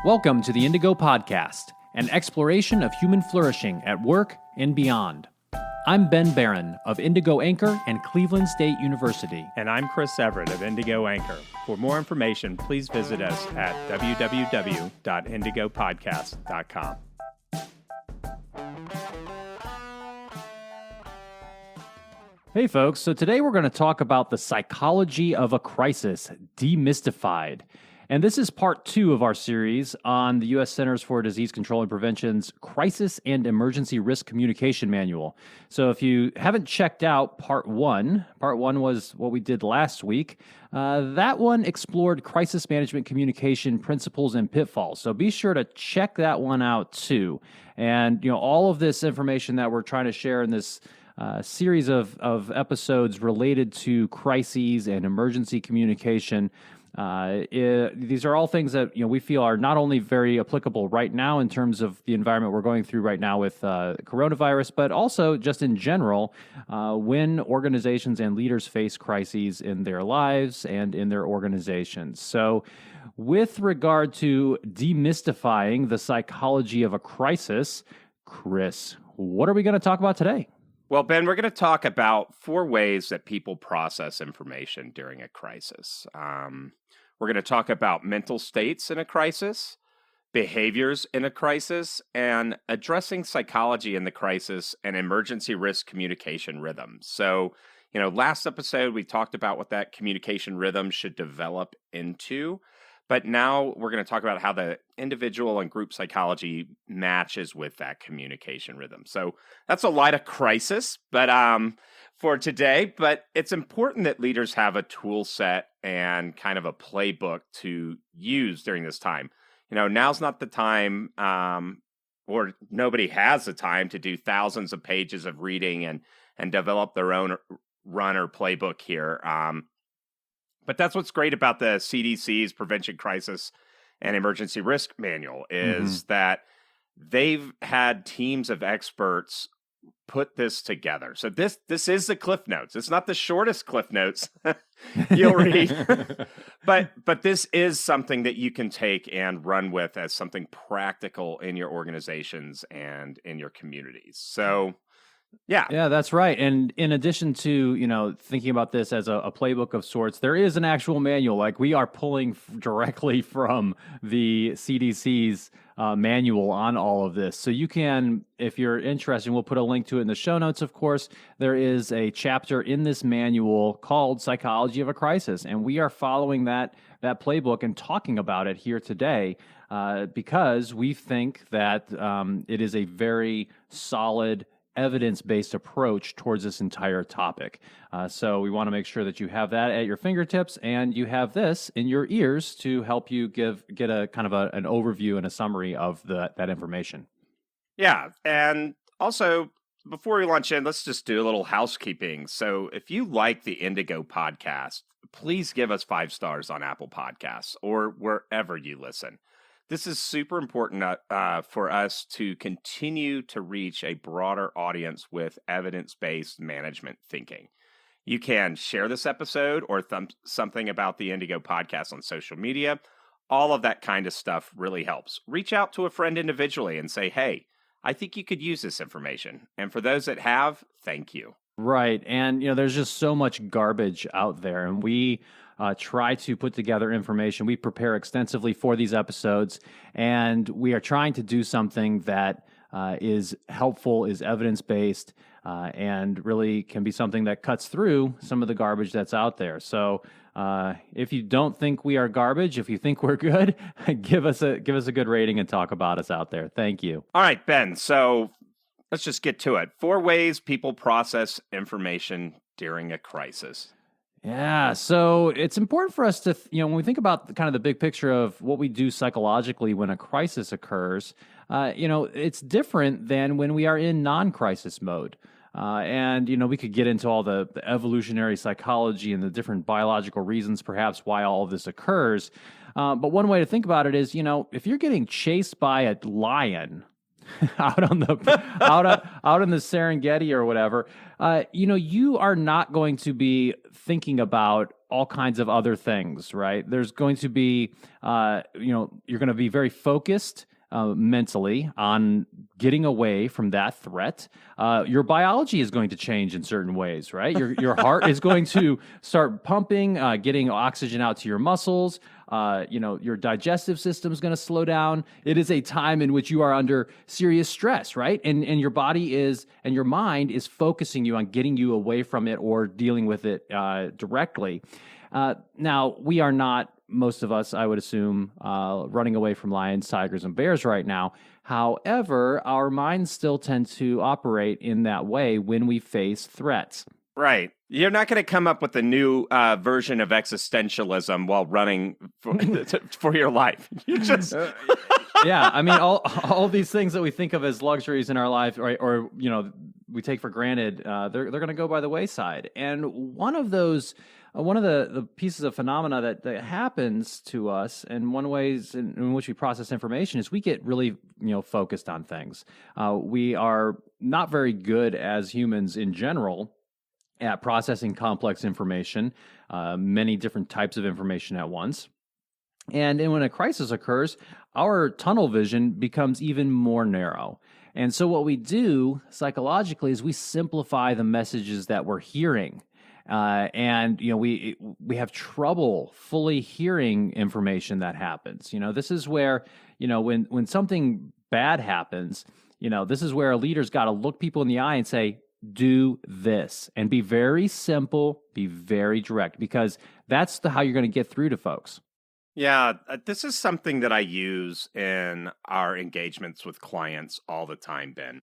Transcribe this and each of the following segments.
Welcome to the Indigo Podcast, an exploration of human flourishing at work and beyond. I'm Ben Barron of Indigo Anchor and Cleveland State University. And I'm Chris Everett of Indigo Anchor. For more information, please visit us at www.indigopodcast.com. Hey folks, so today we're going to talk about the psychology of a crisis, Demystified. And this is part 2 of our series on the U.S. Centers for Disease Control and Prevention's Crisis and Emergency Risk Communication Manual. So if you haven't checked out part 1 was what we did last week. That one explored crisis management communication principles and pitfalls. So be sure to check that one out too. And all of this information that we're trying to share in this series of episodes related to crises and emergency communication. These are all things that we feel are not only very applicable right now in terms of the environment we're going through right now with coronavirus, but also just in general when organizations and leaders face crises in their lives and in their organizations. So with regard to demystifying the psychology of a crisis, Chris, what are we going to talk about today? Well, Ben, we're going to talk about 4 ways that people process information during a crisis. We're going to talk about mental states in a crisis, behaviors in a crisis, and addressing psychology in the crisis and emergency risk communication rhythms. So, last episode we talked about what that communication rhythm should develop into. But now we're going to talk about how the individual and group psychology matches with that communication rhythm. So that's a lot of crisis, but for today. But it's important that leaders have a tool set and kind of a playbook to use during this time. Now's not the time, or nobody has the time to do thousands of pages of reading and develop their own run or playbook here. But that's what's great about the CDC's Prevention Crisis and Emergency Risk Manual is that they've had teams of experts put this together. So this is the Cliff Notes. It's not the shortest Cliff Notes you'll read, but this is something that you can take and run with as something practical in your organizations and in your communities. So Yeah, that's right. And in addition to, thinking about this as a playbook of sorts, there is an actual manual. Like we are pulling directly from the CDC's manual on all of this. So you can, if you're interested, we'll put a link to it in the show notes, of course. There is a chapter in this manual called Psychology of a Crisis. And we are following that playbook and talking about it here today because we think that it is a very solid evidence-based approach towards this entire topic. So we want to make sure that you have that at your fingertips and you have this in your ears to help you get a kind of an overview and a summary of that information. Yeah, and also, before we launch in, let's just do a little housekeeping. So if you like the Indigo podcast, please give us 5 stars on Apple Podcasts or wherever you listen. This is super important for us to continue to reach a broader audience with evidence-based management thinking. You can share this episode or something about the Indigo podcast on social media. All of that kind of stuff really helps. Reach out to a friend individually and say, hey, I think you could use this information. And for those that have, thank you. Right. And, there's just so much garbage out there. And we try to put together information. We prepare extensively for these episodes, and we are trying to do something that is helpful, is evidence-based, and really can be something that cuts through some of the garbage that's out there. So if you don't think we are garbage, if you think we're good, give us a good rating and talk about us out there. Thank you. All right, Ben. So let's just get to it. 4 ways people process information during a crisis. Yeah, so it's important for us to, when we think about kind of the big picture of what we do psychologically when a crisis occurs, it's different than when we are in non-crisis mode. And we could get into all the evolutionary psychology and the different biological reasons perhaps why all of this occurs. But one way to think about it is, if you're getting chased by a lion, out on the out in the Serengeti or whatever, you are not going to be thinking about all kinds of other things, right? There's going to be, you're going to be very focused mentally on getting away from that threat. Your biology is going to change in certain ways, right? Your heart is going to start pumping, getting oxygen out to your muscles. Your digestive system is going to slow down. It is a time in which you are under serious stress, right? And your body and your mind is focusing you on getting you away from it or dealing with it directly. Now, we are not, most of us, I would assume, running away from lions, tigers, and bears right now. However, our minds still tend to operate in that way when we face threats. Right. You're not going to come up with a new version of existentialism while running for your life. You just... Yeah, I mean, all these things that we think of as luxuries in our life, right, or we take for granted, they're going to go by the wayside. And one of the pieces of phenomena that happens to us, and one ways in which we process information, is we get really focused on things. We are not very good as humans in general at processing complex information, many different types of information at once. And when a crisis occurs, our tunnel vision becomes even more narrow. And so what we do psychologically is we simplify the messages that we're hearing. And we have trouble fully hearing information that happens. This is where, when something bad happens, this is where a leader's got to look people in the eye and say, do this, and be very simple, be very direct, because that's how you're going to get through to folks. Yeah, this is something that I use in our engagements with clients all the time, Ben.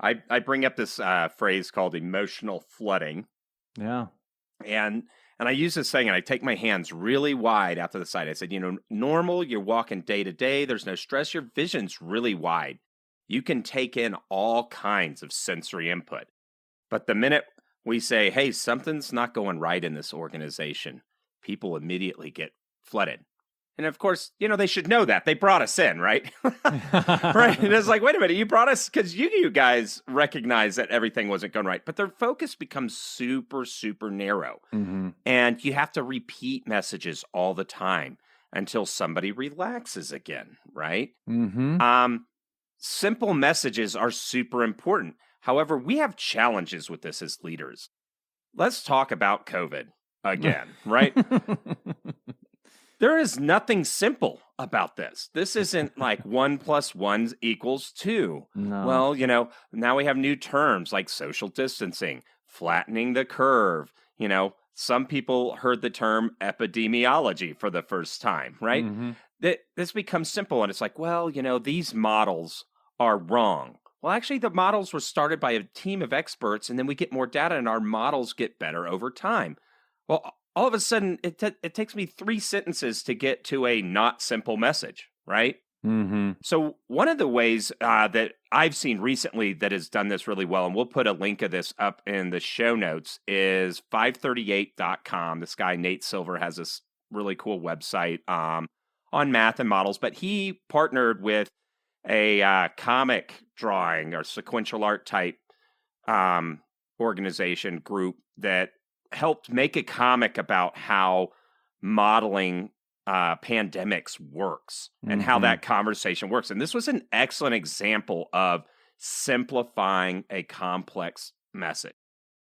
I bring up this phrase called emotional flooding. Yeah. And I use this thing, and I take my hands really wide out to the side. I said, normal, you're walking day to day. There's no stress. Your vision's really wide. You can take in all kinds of sensory input. But the minute we say, hey, something's not going right in this organization, people immediately get flooded. And of course, they should know that. They brought us in, right? Right. And it's like, wait a minute, you brought us because you guys recognize that everything wasn't going right. But their focus becomes super, super narrow. Mm-hmm. And you have to repeat messages all the time until somebody relaxes again, right? Mm-hmm. Simple messages are super important. However, we have challenges with this as leaders. Let's talk about COVID again, right? There is nothing simple about this. This isn't like 1 + 1 = 2. No. Well, now we have new terms like social distancing, flattening the curve. Some people heard the term epidemiology for the first time, right? Mm-hmm. This becomes simple, and it's like, well, these models are wrong. Well, actually, the models were started by a team of experts, and then we get more data, and our models get better over time. Well, all of a sudden, it takes me 3 sentences to get to a not simple message, right? Mm-hmm. So one of the ways that I've seen recently that has done this really well, and we'll put a link of this up in the show notes, is 538.com. This guy, Nate Silver, has this really cool website on math and models, but he partnered with a comic drawing or sequential art type organization group that helped make a comic about how modeling pandemics works and how that conversation works. And this was an excellent example of simplifying a complex message.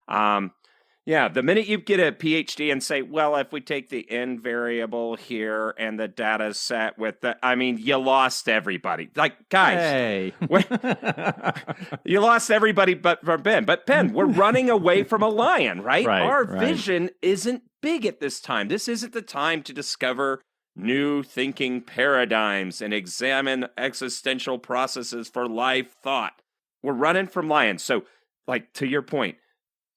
The minute you get a PhD and say, well, if we take the n variable here and the data set with you lost everybody. Like, guys, hey. You lost everybody but for Ben. But Ben, we're running away from a lion, right? Our vision isn't big at this time. This isn't the time to discover new thinking paradigms and examine existential processes for life thought. We're running from lions. So, to your point,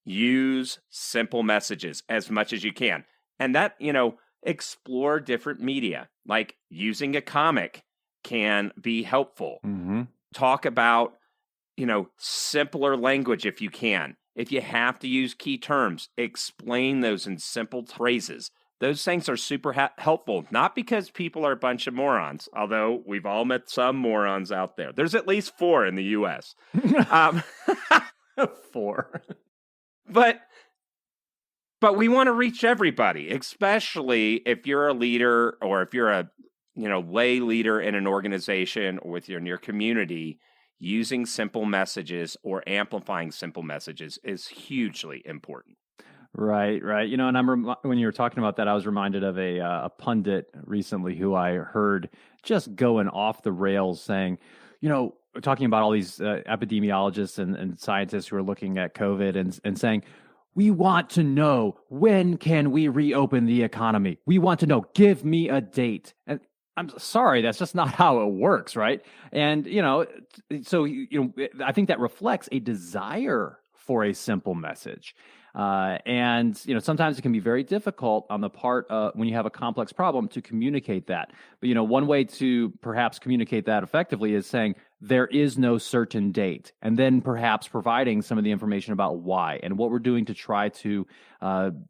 use simple messages as much as you can. And that, explore different media. Like using a comic can be helpful. Mm-hmm. Talk about, simpler language if you can. If you have to use key terms, explain those in simple phrases. those things are super helpful, not because people are a bunch of morons, although we've all met some morons out there. There's at least 4 in the U.S. 4. But we want to reach everybody, especially if you're a leader or if you're a lay leader in an organization or in your community. Using simple messages or amplifying simple messages is hugely important. Right. And when you were talking about that, I was reminded of a pundit recently who I heard just going off the rails saying, talking about all these epidemiologists and scientists who are looking at COVID and saying, we want to know, when can we reopen the economy? We want to know, give me a date. And I'm sorry, that's just not how it works, right? And, so, I think that reflects a desire for a simple message. And sometimes it can be very difficult on the part when you have a complex problem to communicate that. But, one way to perhaps communicate that effectively is saying there is no certain date, and then perhaps providing some of the information about why and what we're doing to try to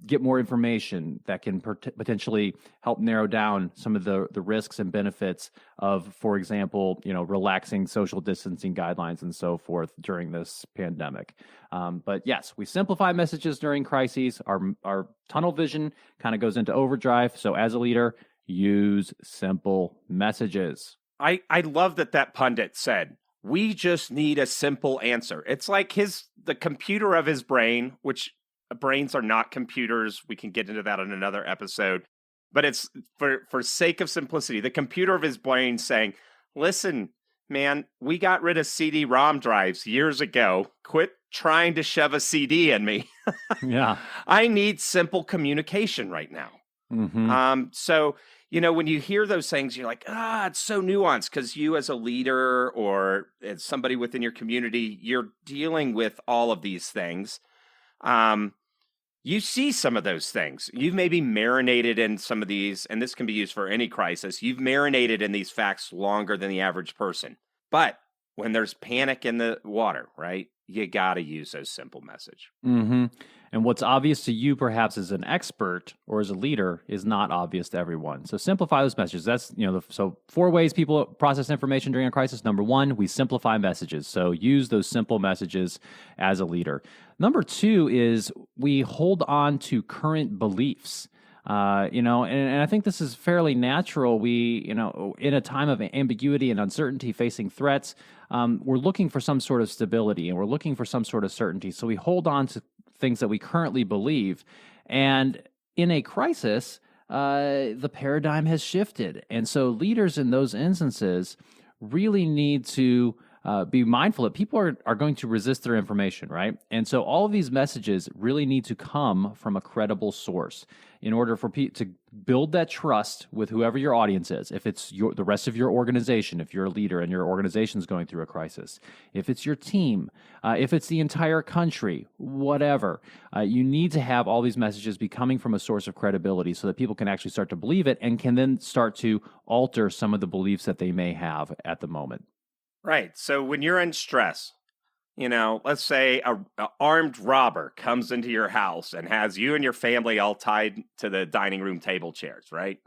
get more information that can potentially help narrow down some of the risks and benefits of, for example, relaxing social distancing guidelines and so forth during this pandemic. But yes, we simplify messages during crises. Our tunnel vision kind of goes into overdrive. So as a leader, use simple messages. I love that pundit said, we just need a simple answer. It's like the computer of his brain, which brains are not computers. We can get into that in another episode. But it's for sake of simplicity, the computer of his brain saying, listen, man, we got rid of CD-ROM drives years ago. Quit trying to shove a CD in me. Yeah. I need simple communication right now. Mm-hmm. So, when you hear those things, you're like, it's so nuanced because you as a leader or as somebody within your community, you're dealing with all of these things. You see some of those things. You've maybe marinated in some of these, and this can be used for any crisis. You've marinated in these facts longer than the average person. But when there's panic in the water, right, you got to use those simple message. Mm-hmm. And what's obvious to you, perhaps as an expert or as a leader, is not obvious to everyone. So simplify those messages. That's, so 4 ways people process information during a crisis. Number 1, we simplify messages. So use those simple messages as a leader. Number 2 is we hold on to current beliefs. And I think this is fairly natural. We, in a time of ambiguity and uncertainty facing threats, we're looking for some sort of stability and we're looking for some sort of certainty. So we hold on to things that we currently believe. And in a crisis, the paradigm has shifted. And so leaders in those instances really need to be mindful that people are going to resist their information, right? And so all of these messages really need to come from a credible source in order for to build that trust with whoever your audience is. If it's the rest of your organization, if you're a leader and your organization is going through a crisis, if it's your team, if it's the entire country, whatever, you need to have all these messages be coming from a source of credibility so that people can actually start to believe it and can then start to alter some of the beliefs that they may have at the moment. Right. So when you're in stress, let's say a armed robber comes into your house and has you and your family all tied to the dining room table chairs, right?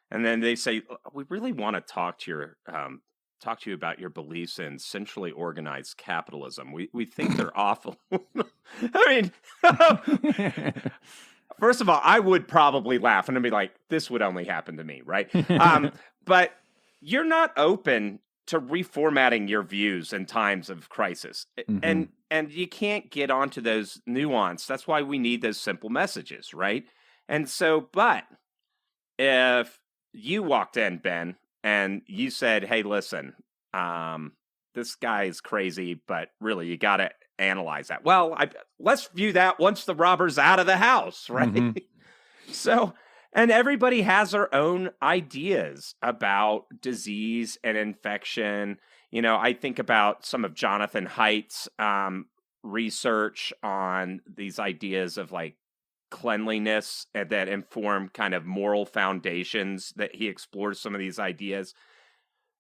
And then they say, we really want to talk to you about your beliefs in centrally organized capitalism. We think they're awful. I mean, first of all, I would probably laugh and I'd be like, this would only happen to me, right? But you're not open to reformatting your views in times of crisis. Mm-hmm. And you can't get onto those nuance. That's why we need those simple messages, right? And so, but if you walked in, Ben, and you said, hey, listen, this guy is crazy, but really you got to analyze that. Well, let's view that once the robber's out of the house, right? Mm-hmm. So, and everybody has their own ideas about disease and infection. I think about some of Jonathan Haidt's research on these ideas of like cleanliness that inform kind of moral foundations, that he explores some of these ideas.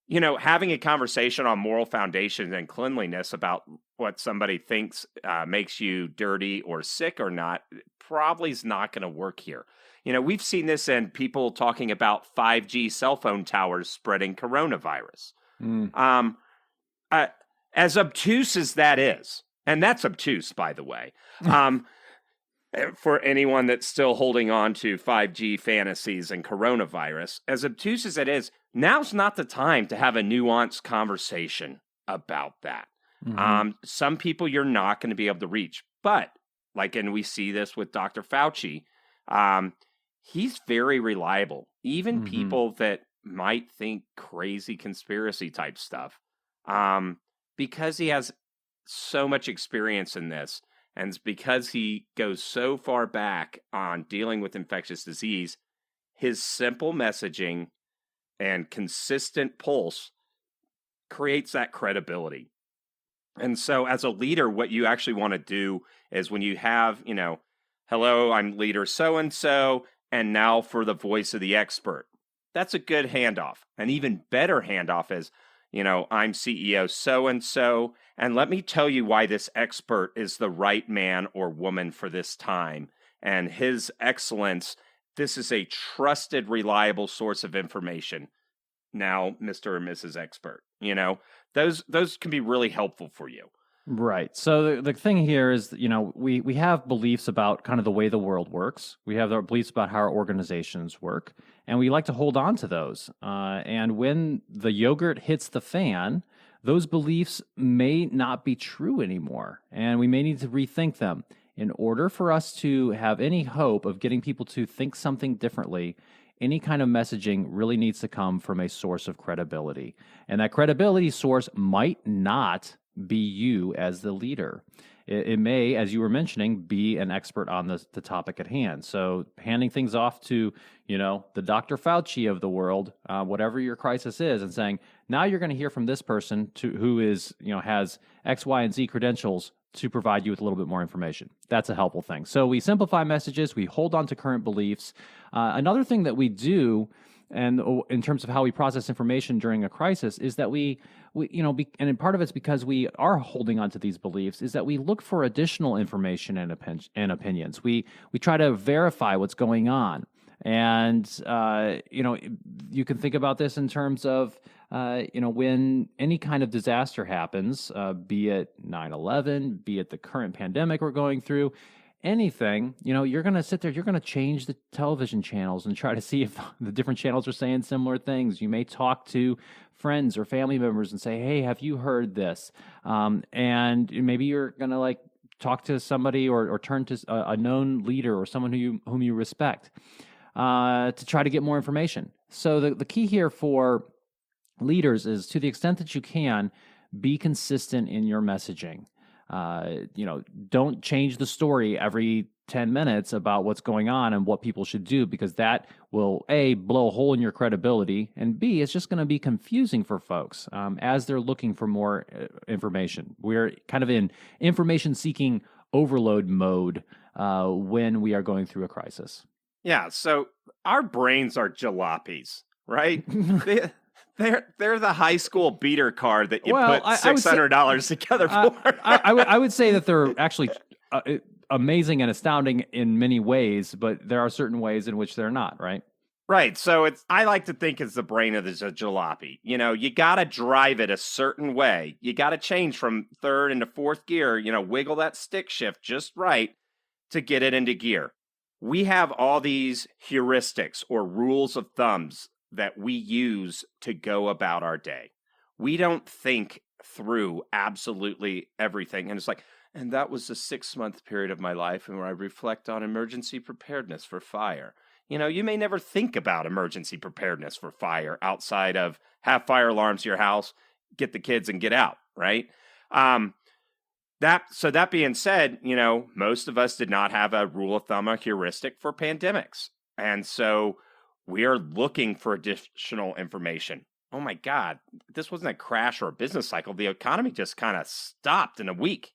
Having a conversation on moral foundations and cleanliness about what somebody thinks makes you dirty or sick or not probably is not going to work here. We've seen this in people talking about 5G cell phone towers spreading coronavirus. Um, as obtuse as that is, and that's obtuse, by the way, for anyone that's still holding on to 5G fantasies and coronavirus, as obtuse as it is, now's not the time to have a nuanced conversation about that. Some people you're not going to be able to reach, but and we see this with Dr. Fauci, he's very reliable. Even people that might think crazy conspiracy type stuff, because he has so much experience in this, and it's because he goes so far back on dealing with infectious disease, his simple messaging and consistent pulse creates that credibility. And so as a leader, what you actually want to do is when you have, hello, I'm leader so-and-so, and now for the voice of the expert. That's a good handoff. An even better handoff is, I'm CEO so-and-so, and let me tell you why this expert is the right man or woman for this time. And his excellence, this is a trusted, reliable source of information. Now, Mr. or Mrs. Expert, those can be really helpful for you. Right. So the thing here is, we have beliefs about kind of the way the world works. We have our beliefs about how our organizations work, and we like to hold on to those. And when the yogurt hits the fan, those beliefs may not be true anymore, and we may need to rethink them. In order for us to have any hope of getting people to think something differently, any kind of messaging really needs to come from a source of credibility. And that credibility source might not be you as the leader. It may, as you were mentioning, be an expert on the topic at hand. So handing things off to, the Dr. Fauci of the world, whatever your crisis is, and saying, now you're going to hear from this person who is, has X, Y, and Z credentials to provide you with a little bit more information. That's a helpful thing. So we simplify messages, we hold on to current beliefs. Another thing that we do, and in terms of how we process information during a crisis, is that and part of it's because we are holding on to these beliefs, is that we look for additional information and opinions. We try to verify what's going on. And, you can think about this in terms of, when any kind of disaster happens, be it 9/11, be it the current pandemic we're going through, anything, you're going to sit there, you're going to change the television channels and try to see if the different channels are saying similar things. You may talk to friends or family members and say, hey, have you heard this? And maybe you're going to talk to somebody or turn to a known leader or someone whom you respect to try to get more information. So the key here for leaders is, to the extent that you can, be consistent in your messaging. Don't change the story every 10 minutes about what's going on and what people should do, because that will, A, blow a hole in your credibility, and B, it's just going to be confusing for folks as they're looking for more information. We're kind of in information-seeking overload mode when we are going through a crisis. Yeah, so our brains are jalopies, right? They're the high school beater card that you put $600 together for. I would say that they're actually amazing and astounding in many ways, but there are certain ways in which they're not, right? Right. So I like to think it's the brain of the jalopy. You got to drive it a certain way. You got to change from third into fourth gear, wiggle that stick shift just right to get it into gear. We have all these heuristics or rules of thumbs that we use to go about our day. We don't think through absolutely everything. And it's and that was the 6-month period of my life and where I reflect on emergency preparedness for fire. You may never think about emergency preparedness for fire outside of have fire alarms to your house, get the kids and get out, right? That being said, most of us did not have a rule of thumb or heuristic for pandemics. And so we are looking for additional information. Oh my God, this wasn't a crash or a business cycle. The economy just kind of stopped in a week.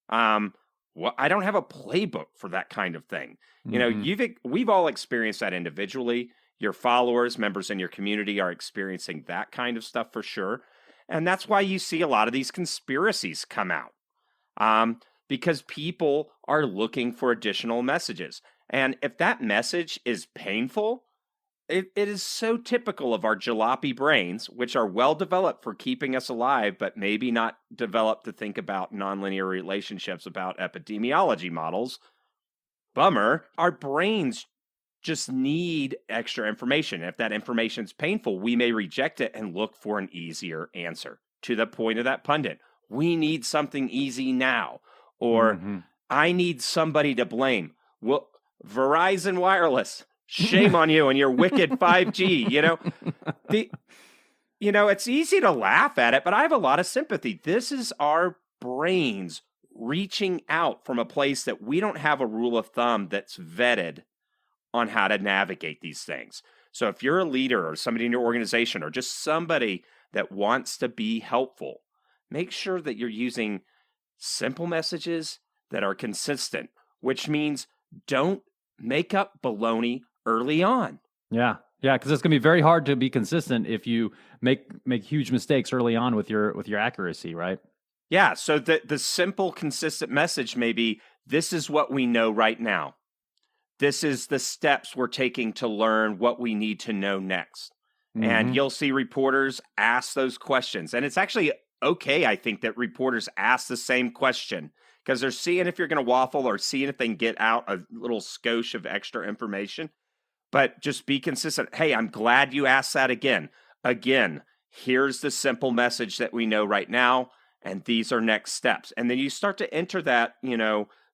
I don't have a playbook for that kind of thing. We've all experienced that individually. Your followers, members in your community are experiencing that kind of stuff for sure. And that's why you see a lot of these conspiracies come out. Because people are looking for additional messages. And if that message is painful, it is so typical of our jalopy brains, which are well developed for keeping us alive, but maybe not developed to think about nonlinear relationships, about epidemiology models. Bummer. Our brains just need extra information. If that information is painful, we may reject it and look for an easier answer. To the point of that pundit, we need something easy now, or I need somebody to blame. Well, Verizon Wireless, shame on you and your wicked 5G. It's easy to laugh at it, but I have a lot of sympathy. This is our brains reaching out from a place that we don't have a rule of thumb that's vetted on how to navigate these things. So if you're a leader or somebody in your organization or just somebody that wants to be helpful, make sure that you're using simple messages that are consistent, which means don't make up baloney early on. Yeah, because it's going to be very hard to be consistent if you make huge mistakes early on with your accuracy, right? Yeah, so the simple, consistent message may be, this is what we know right now. This is the steps we're taking to learn what we need to know next. And you'll see reporters ask those questions. And it's actually okay, I think, that reporters ask the same question because they're seeing if you're going to waffle or seeing if they can get out a little skosh of extra information. But just be consistent. Hey, I'm glad you asked that again. Again, here's the simple message that we know right now, and these are next steps. And then you start to enter that,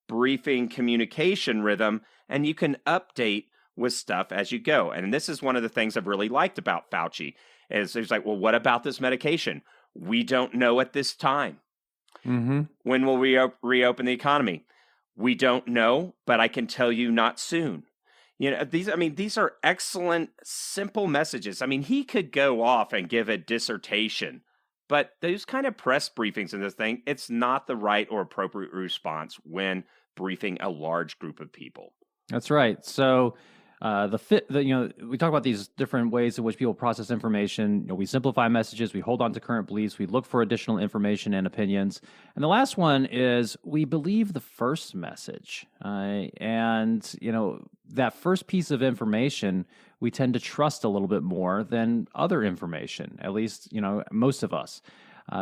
briefing communication rhythm, and you can update with stuff as you go. And this is one of the things I've really liked about Fauci is he's like, well, what about this medication? We don't know at this time. When will we reopen the economy? We don't know, but I can tell you not soon. These are excellent, simple messages. He could go off and give a dissertation, but those kind of press briefings in this thing, it's not the right or appropriate response when briefing a large group of people. That's right. So we talk about these different ways in which people process information. We simplify messages, we hold on to current beliefs, we look for additional information and opinions. And the last one is we believe the first message. That first piece of information, we tend to trust a little bit more than other information, at least, most of us.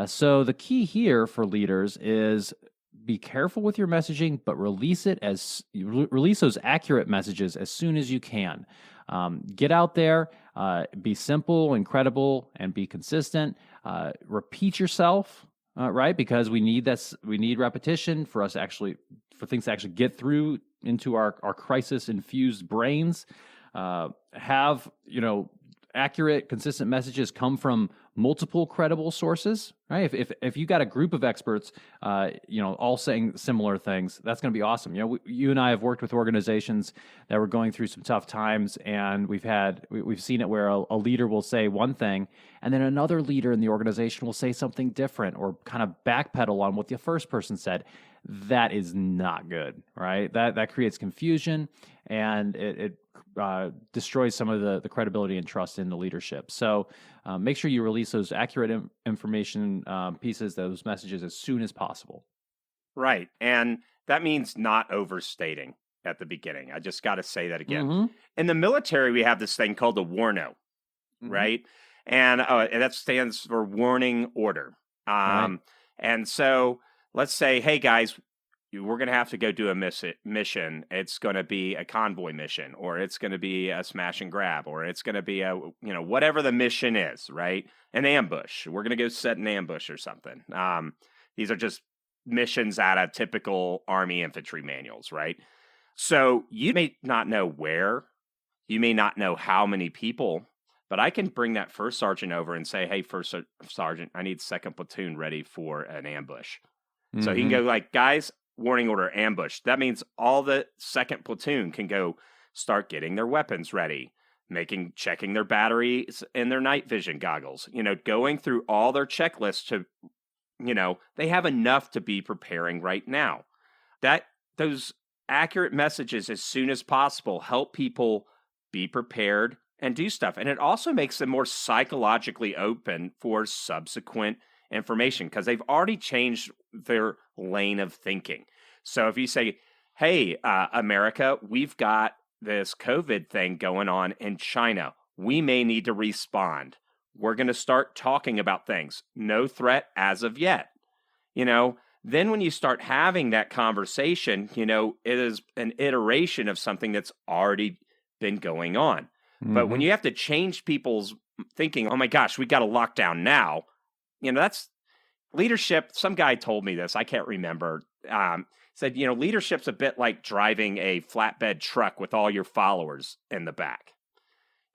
So the key here for leaders is be careful with your messaging, but release those accurate messages as soon as you can. Get out there, be simple and credible, and be consistent. Repeat yourself, right? Because we need repetition for things to actually get through into our crisis-infused brains. Have accurate, consistent messages come from multiple credible sources, right? If you got a group of experts, all saying similar things, that's going to be awesome. You and I have worked with organizations that were going through some tough times, and we've seen it where a leader will say one thing, and then another leader in the organization will say something different or kind of backpedal on what the first person said. That is not good, right? That creates confusion, and it destroys some of the credibility and trust in the leadership. So make sure you release those accurate information pieces, those messages, as soon as possible. Right. And that means not overstating at the beginning. I just got to say that again. In the military, we have this thing called the WARNO, right? And that stands for warning order. Right. And so let's say, hey, guys, we're going to have to go do a mission. It's going to be a convoy mission, or it's going to be a smash and grab, or it's going to be whatever the mission is, right? An ambush. We're going to go set an ambush or something. These are just missions out of typical Army infantry manuals, right? So you may not know where, you may not know how many people, but I can bring that first sergeant over and say, hey, first sergeant, I need second platoon ready for an ambush. So he can go like, guys, warning order, ambush. That means all the second platoon can go start getting their weapons ready, checking their batteries and their night vision goggles, going through all their checklists to, they have enough to be preparing right now. Those accurate messages as soon as possible help people be prepared and do stuff. And it also makes them more psychologically open for subsequent information because they've already changed their lane of thinking. So if you say, hey, America, we've got this COVID thing going on in China. We may need to respond. We're going to start talking about things. No threat as of yet. Then when you start having that conversation, it is an iteration of something that's already been going on. But when you have to change people's thinking, oh my gosh, we got a lockdown now, that's leadership. Some guy told me this, I can't remember. Said, leadership's a bit like driving a flatbed truck with all your followers in the back.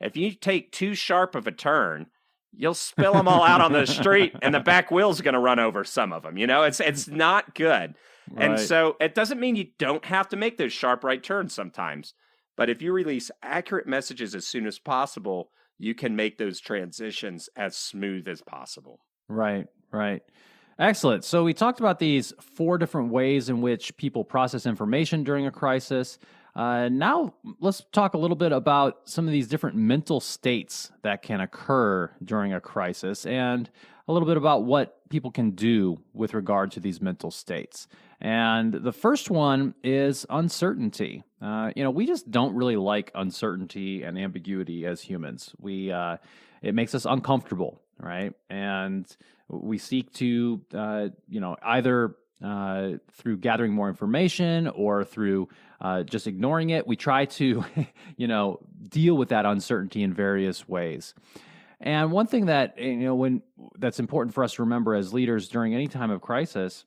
If you take too sharp of a turn, you'll spill them all out on the street, and the back wheel's going to run over some of them. It's not good. Right. And so it doesn't mean you don't have to make those sharp right turns sometimes. But if you release accurate messages as soon as possible, you can make those transitions as smooth as possible. Right. Excellent. So we talked about these 4 different ways in which people process information during a crisis. Now let's talk a little bit about some of these different mental states that can occur during a crisis, and a little bit about what people can do with regard to these mental states. And the first one is uncertainty. We just don't really like uncertainty and ambiguity as humans. It makes us uncomfortable, right? And we seek to, either through gathering more information or through just ignoring it, we try to, deal with that uncertainty in various ways. And one thing that, that's important for us to remember as leaders during any time of crisis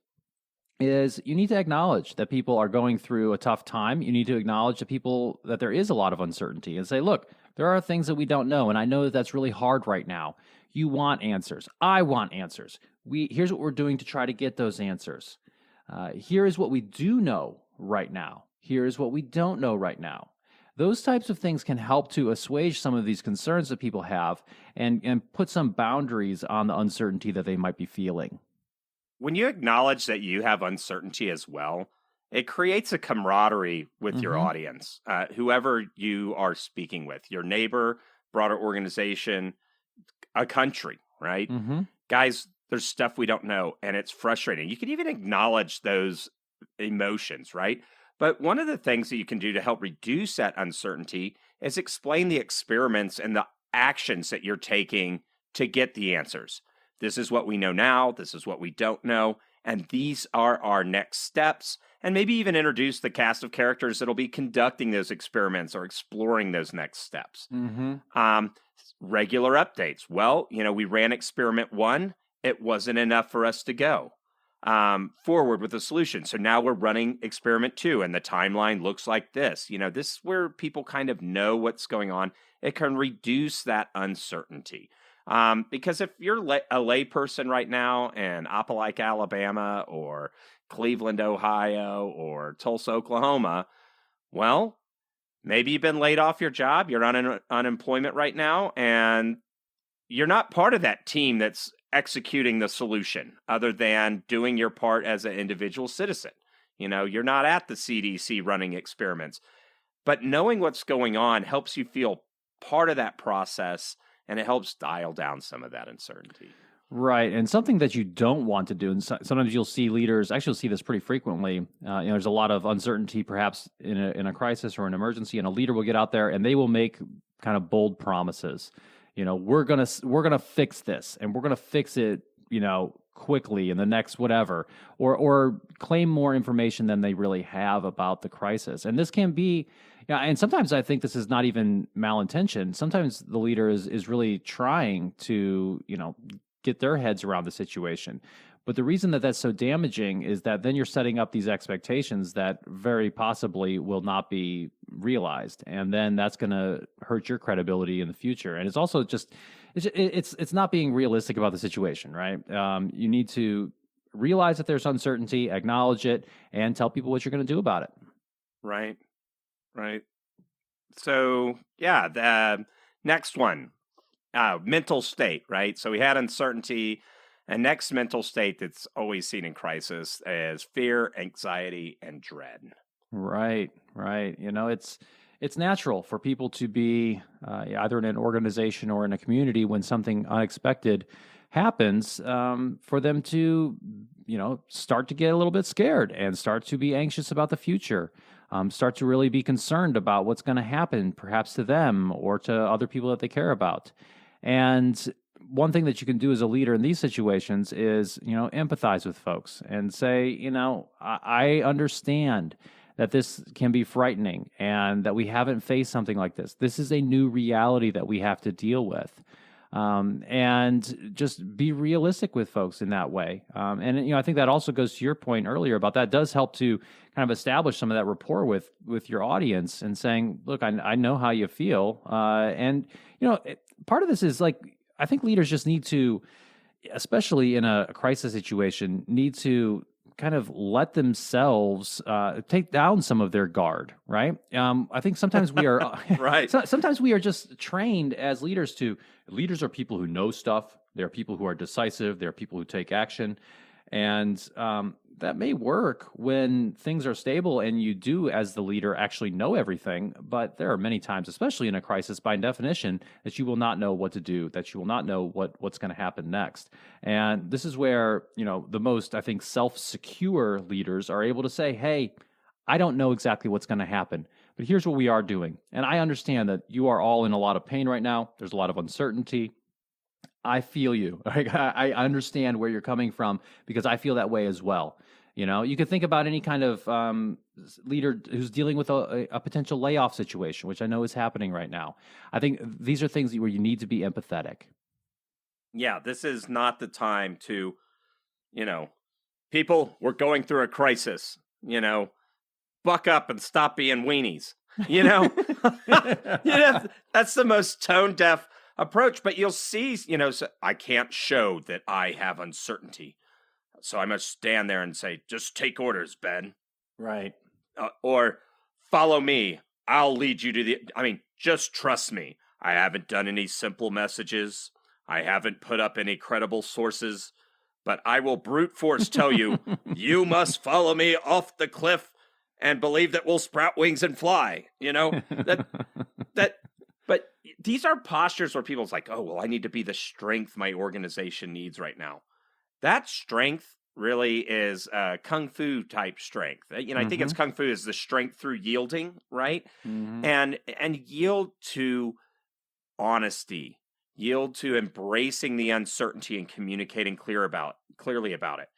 is you need to acknowledge that people are going through a tough time. You need to acknowledge that there is a lot of uncertainty and say, look, there are things that we don't know. And I know that that's really hard right now. You want answers. I want answers. Here's what we're doing to try to get those answers. Here is what we do know right now. Here is what we don't know right now. Those types of things can help to assuage some of these concerns that people have and put some boundaries on the uncertainty that they might be feeling. When you acknowledge that you have uncertainty as well, it creates a camaraderie with your audience, whoever you are speaking with, your neighbor, broader organization, a country, right? Guys, there's stuff we don't know, and it's frustrating. You can even acknowledge those emotions, right? But one of the things that you can do to help reduce that uncertainty is explain the experiments and the actions that you're taking to get the answers. This is what we know now. This is what we don't know. And these are our next steps. And maybe even introduce the cast of characters that'll be conducting those experiments or exploring those next steps. Regular updates. Well, we ran experiment 1. It wasn't enough for us to go forward with the solution. So now we're running experiment 2, and the timeline looks like this. This is where people kind of know what's going on. It can reduce that uncertainty. Because if you're a lay person right now in Opelika, Alabama, or Cleveland, Ohio, or Tulsa, Oklahoma, well, maybe you've been laid off your job, you're on unemployment right now, and you're not part of that team that's executing the solution other than doing your part as an individual citizen. You're not at the CDC running experiments. But knowing what's going on helps you feel part of that process, and it helps dial down some of that uncertainty. Right. And something that you don't want to do, and sometimes you'll see leaders, actually you'll see this pretty frequently, there's a lot of uncertainty perhaps in a crisis or an emergency, and a leader will get out there and they will make kind of bold promises. We're gonna fix this, and we're gonna fix it, quickly in the next whatever, or claim more information than they really have about the crisis. And this can be, and sometimes I think this is not even malintentioned. Sometimes the leader is really trying to, get their heads around the situation. But the reason that that's so damaging is that then you're setting up these expectations that very possibly will not be realized, and then that's going to hurt your credibility in the future. And it's also just it's not being realistic about the situation, right? You need to realize that there's uncertainty, acknowledge it, and tell people what you're going to do about it. Right. So yeah, the next one, mental state, right? So we had uncertainty. And next mental state that's always seen in crisis is fear, anxiety, and dread. Right. It's natural for people to be either in an organization or in a community when something unexpected happens, for them to, start to get a little bit scared and start to be anxious about the future, start to really be concerned about what's going to happen, perhaps to them or to other people that they care about. And one thing that you can do as a leader in these situations is, empathize with folks and say, I understand that this can be frightening and that we haven't faced something like this. This is a new reality that we have to deal with. And just be realistic with folks in that way. And I think that also goes to your point earlier about that does help to kind of establish some of that rapport with your audience and saying, look, I know how you feel. And part of this is like, I think leaders just need to, especially in a crisis situation, need to kind of let themselves take down some of their guard, right? I think sometimes we are Right. Sometimes we are just trained as leaders leaders are people who know stuff. They're people who are decisive. They're people who take action, and that may work when things are stable and you do, as the leader, actually know everything. But there are many times, especially in a crisis, by definition, that you will not know what to do, that you will not know what's going to happen next. And this is where, the most, I think, self-secure leaders are able to say, hey, I don't know exactly what's going to happen, but here's what we are doing. And I understand that you are all in a lot of pain right now. There's a lot of uncertainty. I feel you. I understand where you're coming from because I feel that way as well. You could think about any kind of leader who's dealing with a potential layoff situation, which I know is happening right now. I think these are things where you need to be empathetic. Yeah, this is not the time to, people, we're going through a crisis, buck up and stop being weenies, that's the most tone deaf approach. But you'll see, so I can't show that I have uncertainty. So I must stand there and say, just take orders, Ben. Right. Or follow me. I'll lead you to just trust me. I haven't done any simple messages. I haven't put up any credible sources. But I will brute force tell you, you must follow me off the cliff and believe that we'll sprout wings and fly. But these are postures where people's like, oh, well, I need to be the strength my organization needs right now. That strength really is kung fu type strength. I think it's kung fu is the strength through yielding, right? Mm-hmm. And yield to honesty, yield to embracing the uncertainty and communicating clearly about it.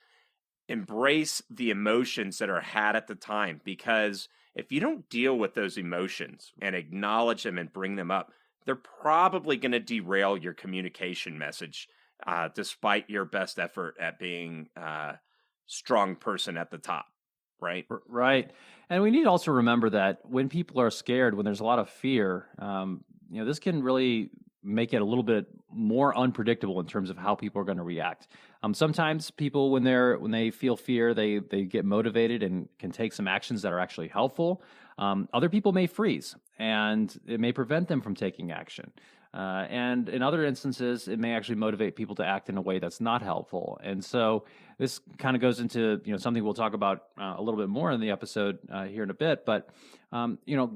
Embrace the emotions that are had at the time, because if you don't deal with those emotions and acknowledge them and bring them up, they're probably going to derail your communication message. Despite your best effort at being a strong person at the top, right? Right. And we need to also remember that when people are scared, when there's a lot of fear, this can really make it a little bit more unpredictable in terms of how people are going to react. Sometimes people, when they feel fear, they get motivated and can take some actions that are actually helpful. Other people may freeze, and it may prevent them from taking action. And in other instances, it may actually motivate people to act in a way that's not helpful. And so this kind of goes into something we'll talk about a little bit more in the episode here in a bit. But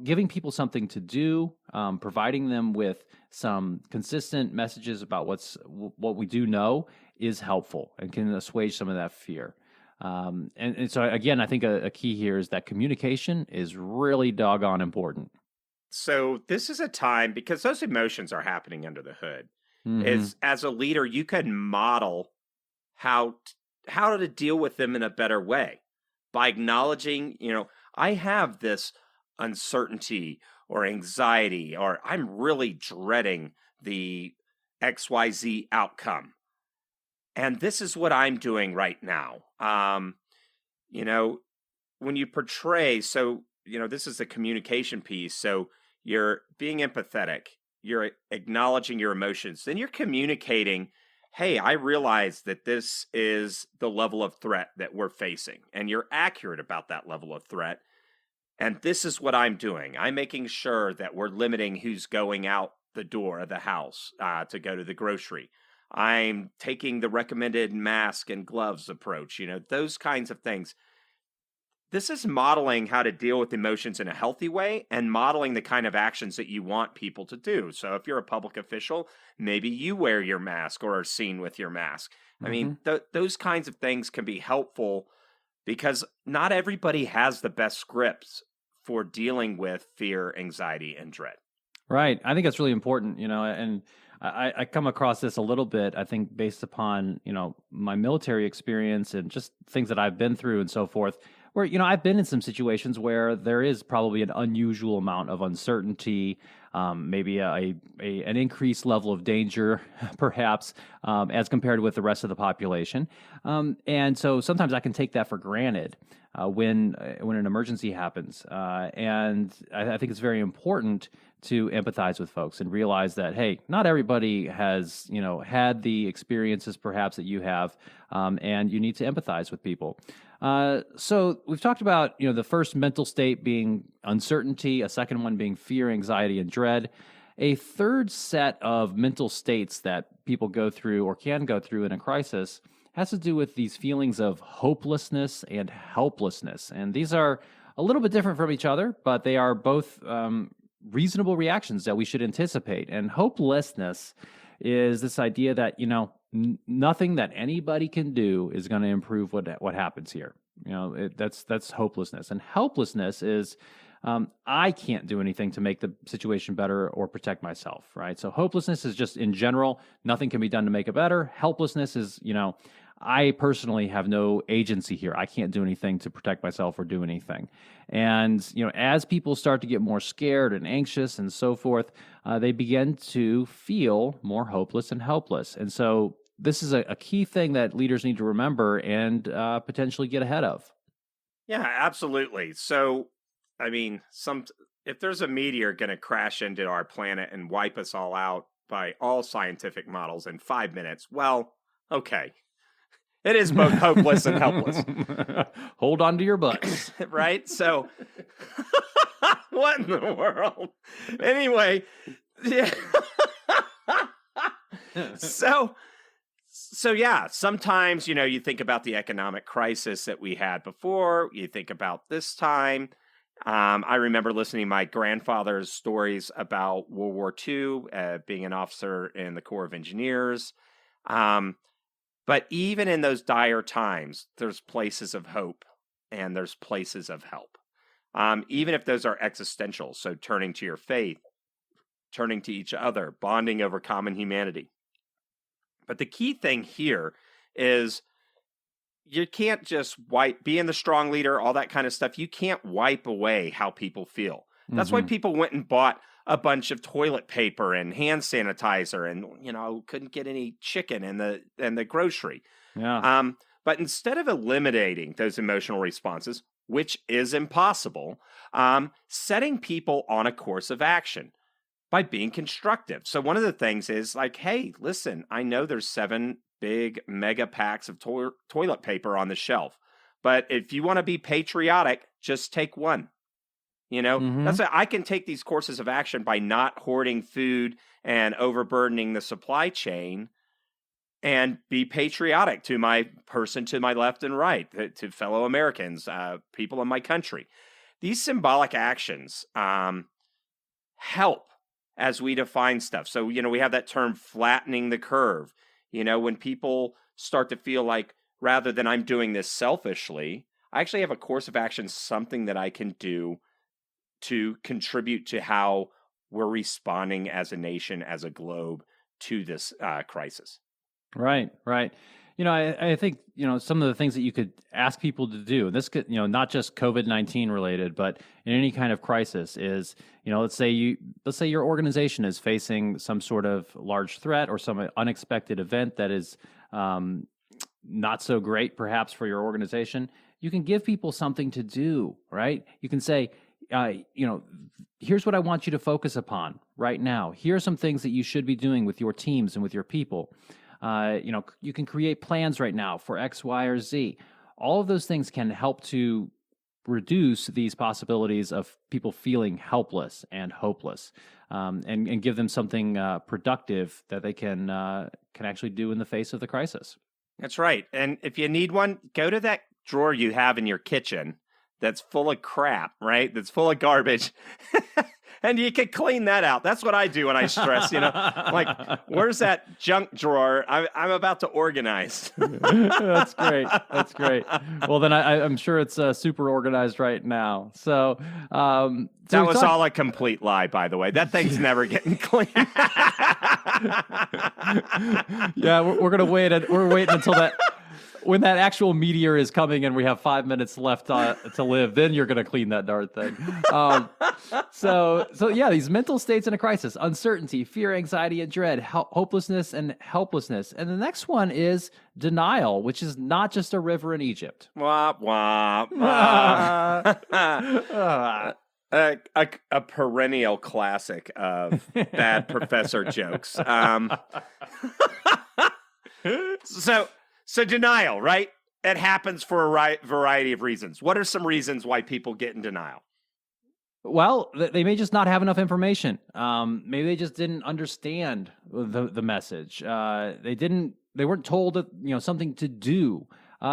giving people something to do, providing them with some consistent messages about what we do know is helpful and can assuage some of that fear. And so again, I think a key here is that communication is really doggone important. So this is a time, because those emotions are happening under the hood, is as a leader, you can model how to deal with them in a better way by acknowledging, I have this uncertainty or anxiety, or I'm really dreading the XYZ outcome. And this is what I'm doing right now. When you portray, so, this is the communication piece. So you're being empathetic, you're acknowledging your emotions, then you're communicating, hey, I realize that this is the level of threat that we're facing, and you're accurate about that level of threat. And this is what I'm doing. I'm making sure that we're limiting who's going out the door of the house to go to the grocery. I'm taking the recommended mask and gloves approach, those kinds of things. This is modeling how to deal with emotions in a healthy way and modeling the kind of actions that you want people to do. So if you're a public official, maybe you wear your mask or are seen with your mask. I Mm-hmm. mean, those kinds of things can be helpful because not everybody has the best scripts for dealing with fear, anxiety, and dread. Right. I think that's really important, and I come across this a little bit, I think, based upon, my military experience and just things that I've been through and so forth, where, I've been in some situations where there is probably an unusual amount of uncertainty, maybe an increased level of danger, perhaps, as compared with the rest of the population. And so sometimes I can take that for granted. When an emergency happens, and I think it's very important to empathize with folks and realize that, hey, not everybody has had the experiences perhaps that you have, and you need to empathize with people. So we've talked about the first mental state being uncertainty, a second one being fear, anxiety, and dread. A third set of mental states that people go through or can go through in a crisis has to do with these feelings of hopelessness and helplessness. And these are a little bit different from each other, but they are both reasonable reactions that we should anticipate. And hopelessness is this idea that, nothing that anybody can do is going to improve what happens here. That's hopelessness. And helplessness is I can't do anything to make the situation better or protect myself, right? So hopelessness is just in general, nothing can be done to make it better. Helplessness is, I personally have no agency here. I can't do anything to protect myself or do anything. And, as people start to get more scared and anxious and so forth, they begin to feel more hopeless and helpless. And so this is a key thing that leaders need to remember and potentially get ahead of. Yeah, absolutely. So, I mean, if there's a meteor going to crash into our planet and wipe us all out by all scientific models in 5 minutes, well, okay. It is both hopeless and helpless. Hold on to your butts. Right? So, what in the world? Anyway, yeah. So yeah, sometimes, you think about the economic crisis that we had before, you think about this time. I remember listening to my grandfather's stories about World War II, being an officer in the Corps of Engineers. But even in those dire times, there's places of hope and there's places of help. Even if those are existential, so turning to your faith, turning to each other, bonding over common humanity. But the key thing here is you can't just being the strong leader, all that kind of stuff. You can't wipe away how people feel. That's why people went and bought a bunch of toilet paper and hand sanitizer and, couldn't get any chicken in the grocery. Yeah. But instead of eliminating those emotional responses, which is impossible, setting people on a course of action by being constructive. So one of the things is like, hey, listen, I know there's 7 big mega packs of toilet paper on the shelf, but if you want to be patriotic, just take one. That's I can take these courses of action by not hoarding food and overburdening the supply chain and be patriotic to my person to my left and right, to fellow Americans, people in my country. These symbolic actions help as we define stuff. So, we have that term flattening the curve. When people start to feel like rather than I'm doing this selfishly, I actually have a course of action, something that I can do to contribute to how we're responding as a nation, as a globe to this crisis. Right. I think, some of the things that you could ask people to do, this could, not just COVID-19 related, but in any kind of crisis is, let's say your organization is facing some sort of large threat or some unexpected event that is not so great perhaps for your organization. You can give people something to do, right? You can say, here's what I want you to focus upon right now. Here are some things that you should be doing with your teams and with your people. You can create plans right now for X, Y, or Z. All of those things can help to reduce these possibilities of people feeling helpless and hopeless, and give them something productive that they can actually do in the face of the crisis. That's right. And if you need one, go to that drawer you have in your kitchen that's full of crap, right? That's full of garbage. And you can clean that out. That's what I do when I stress, like, where's that junk drawer? I'm about to organize. That's great. That's great. Well, then I'm sure it's super organized right now. So that was all a complete lie, by the way. That thing's never getting clean. Yeah, we're gonna wait. We're waiting until when that actual meteor is coming and we have 5 minutes left to live, then you're going to clean that darn thing. So yeah, these mental states in a crisis: uncertainty, fear, anxiety, and dread, hopelessness, and helplessness. And the next one is denial, which is not just a river in Egypt. Womp womp. A perennial classic of bad professor jokes. So denial, right? It happens for a variety of reasons. What are some reasons why people get in denial? Well, they may just not have enough information. Maybe they just didn't understand the message. They weren't told that, something to do.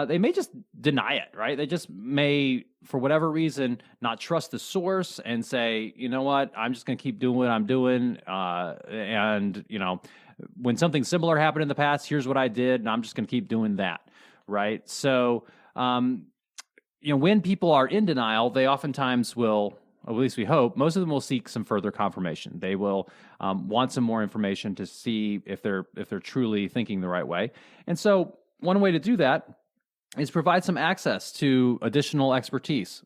They may just deny it, right? They just may, for whatever reason, not trust the source and say, you know what, I'm just going to keep doing what I'm doing. When something similar happened in the past, here's what I did, and I'm just going to keep doing that, right? So, when people are in denial, they oftentimes will, or at least we hope, most of them will seek some further confirmation. They will want some more information to see if they're truly thinking the right way. And so, one way to do that is provide some access to additional expertise.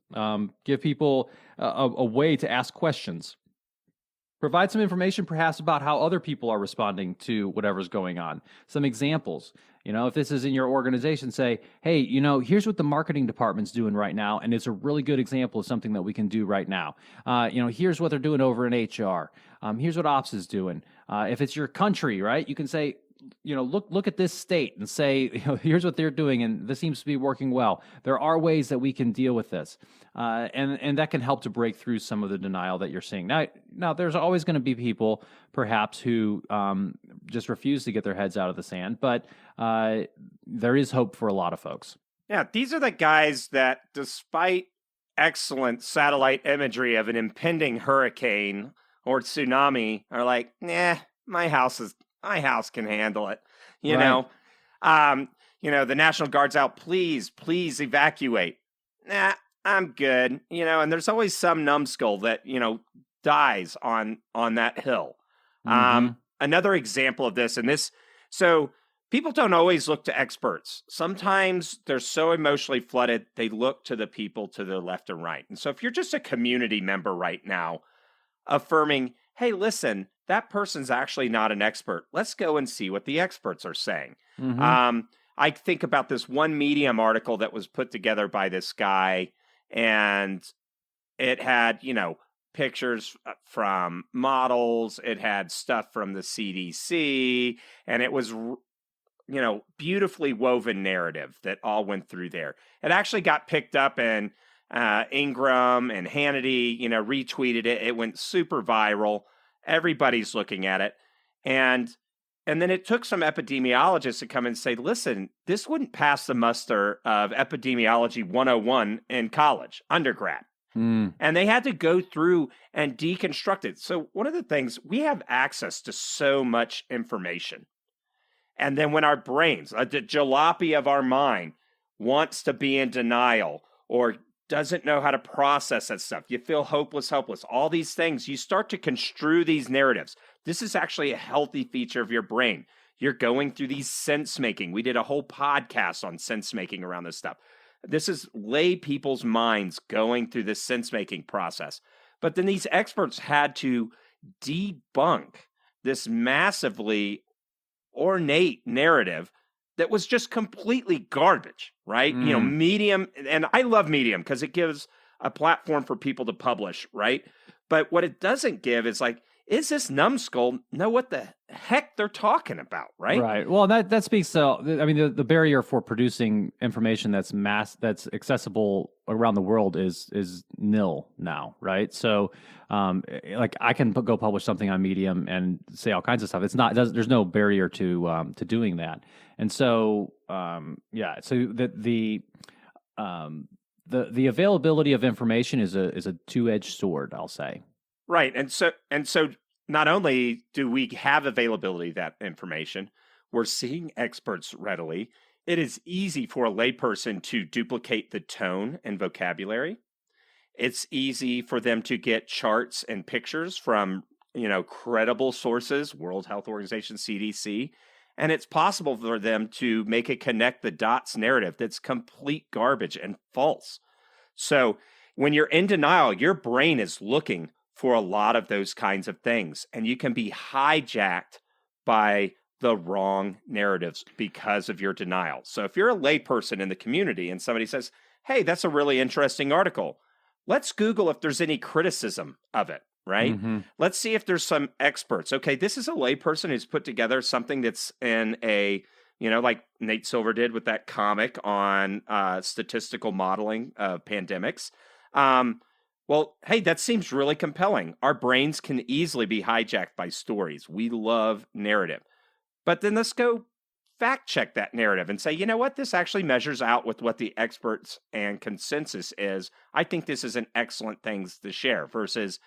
Give people a way to ask questions. Provide some information perhaps about how other people are responding to whatever's going on. Some examples. If this is in your organization, say, hey, here's what the marketing department's doing right now, and it's a really good example of something that we can do right now. Here's what they're doing over in HR. Here's what ops is doing. If it's your country, right, you can say, look at this state and say, here's what they're doing, and this seems to be working well. There are ways that we can deal with this, and that can help to break through some of the denial that you're seeing. Now, there's always going to be people, perhaps, who just refuse to get their heads out of the sand, but there is hope for a lot of folks. Yeah, these are the guys that, despite excellent satellite imagery of an impending hurricane or tsunami, are like, nah, my house can handle it. The National Guard's out. Please evacuate. Nah, I'm good. And there's always some numbskull that, dies on that hill. Mm-hmm. Another example of this, so people don't always look to experts. Sometimes they're so emotionally flooded, they look to the people to the left and right. And so if you're just a community member right now, affirming, hey, listen, that person's actually not an expert. Let's go and see what the experts are saying. Mm-hmm. I think about this one Medium article that was put together by this guy, and it had, pictures from models. It had stuff from the CDC, and it was, beautifully woven narrative that all went through there. It actually got picked up, and Ingram and Hannity, retweeted it. It went super viral. Everybody's looking at it. And then it took some epidemiologists to come and say, listen, this wouldn't pass the muster of Epidemiology 101 in college, undergrad. And they had to go through and deconstruct it. So one of the things, we have access to so much information. And then when our brains, the jalopy of our mind, wants to be in denial or doesn't know how to process that stuff, you feel hopeless, all these things, you start to construe these narratives. This is actually a healthy feature of your brain. You're going through these sense making. We did a whole podcast on sense making around this stuff. This is lay people's minds going through this sense making process. But then these experts had to debunk this massively ornate narrative that was just completely garbage, right? Medium, and I love Medium because it gives a platform for people to publish, right? But what it doesn't give is like, is this numbskull know what the heck they're talking about, right? Right. Well, that speaks to, I mean, the barrier for producing information that's accessible around the world is nil now, right? So, like I can go publish something on Medium and say all kinds of stuff. There's no barrier to doing that. And so, so the the availability of information is a two-edged sword, I'll say. Right. And so not only do we have availability of that information, we're seeing experts readily. It is easy for a layperson to duplicate the tone and vocabulary. It's easy for them to get charts and pictures from, credible sources, World Health Organization, CDC, and it's possible for them to make a connect the dots narrative that's complete garbage and false. So when you're in denial, your brain is looking for a lot of those kinds of things, and you can be hijacked by the wrong narratives because of your denial. So if you're a layperson in the community and somebody says, hey, that's a really interesting article, let's Google if there's any criticism of it, right? Mm-hmm. Let's see if there's some experts. Okay, this is a layperson who's put together something that's in a, like Nate Silver did with that comic on statistical modeling of pandemics. Well, hey, that seems really compelling. Our brains can easily be hijacked by stories. We love narrative. But then let's go fact check that narrative and say, you know what, this actually measures out with what the experts and consensus is. I think this is an excellent thing to share versus,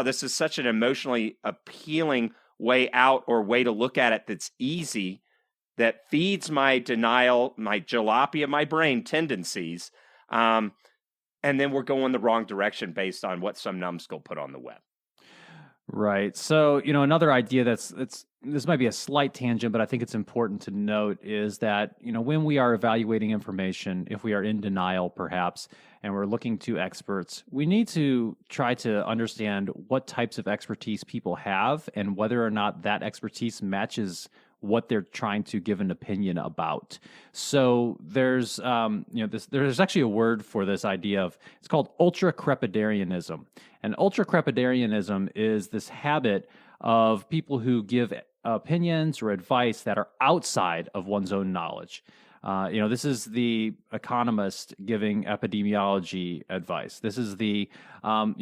this is such an emotionally appealing way out or way to look at it that's easy, that feeds my denial, my jalopy of my brain tendencies. And then we're going the wrong direction based on what some numbskull put on the web. Right. So, another idea this might be a slight tangent, but I think it's important to note is that, when we are evaluating information, if we are in denial perhaps, and we're looking to experts, we need to try to understand what types of expertise people have and whether or not that expertise matches what they're trying to give an opinion about. So there's, there's actually a word for this idea it's called ultra-crepidarianism. And ultra-crepidarianism is this habit of people who give opinions or advice that are outside of one's own knowledge. This is the economist giving epidemiology advice. This is the, I'm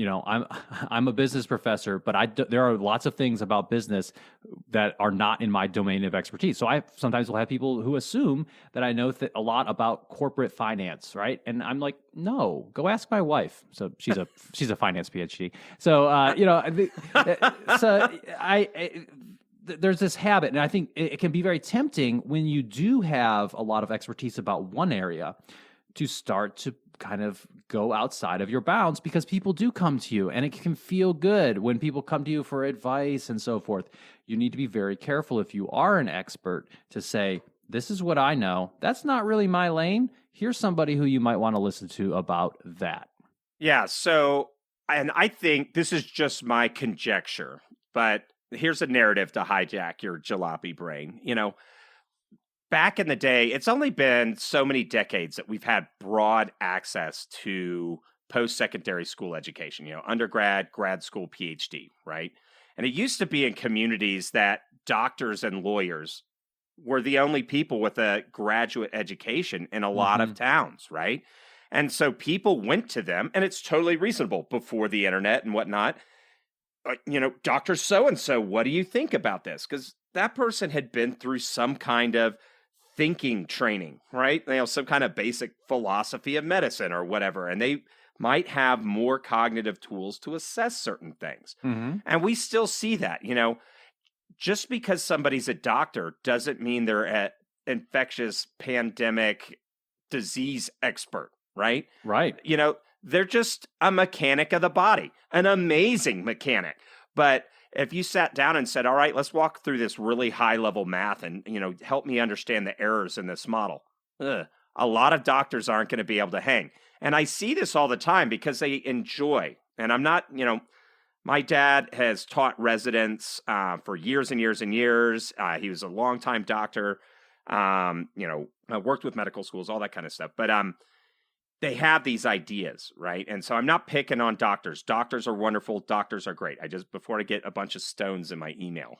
a business professor, but there are lots of things about business that are not in my domain of expertise. So I sometimes will have people who assume that I know a lot about corporate finance, right? And I'm like, no, go ask my wife. So she's a finance PhD. So there's this habit, and I think it can be very tempting when you do have a lot of expertise about one area to start to kind of go outside of your bounds because people do come to you, and it can feel good when people come to you for advice and so forth. You need to be very careful if you are an expert to say, this is what I know. That's not really my lane. Here's somebody who you might want to listen to about that. Yeah, so, and I think this is just my conjecture, but here's a narrative to hijack your jalopy brain. Back in the day, it's only been so many decades that we've had broad access to post-secondary school education, undergrad, grad school, PhD, right? And it used to be in communities that doctors and lawyers were the only people with a graduate education in a lot of towns, right? And so people went to them, and it's totally reasonable before the internet and whatnot. Dr. So-and-so, what do you think about this? Because that person had been through some kind of thinking training, right? Some kind of basic philosophy of medicine or whatever. And they might have more cognitive tools to assess certain things. Mm-hmm. And we still see that, just because somebody's a doctor doesn't mean they're an infectious pandemic disease expert, right? Right. They're just a mechanic of the body, an amazing mechanic. But if you sat down and said, all right, let's walk through this really high level math and, help me understand the errors in this model. A lot of doctors aren't going to be able to hang. And I see this all the time because they enjoy, and I'm not, my dad has taught residents for years and years and years. He was a longtime doctor, worked with medical schools, all that kind of stuff. But they have these ideas, right? And so I'm not picking on doctors. Doctors are wonderful. Doctors are great. Before I get a bunch of stones in my email.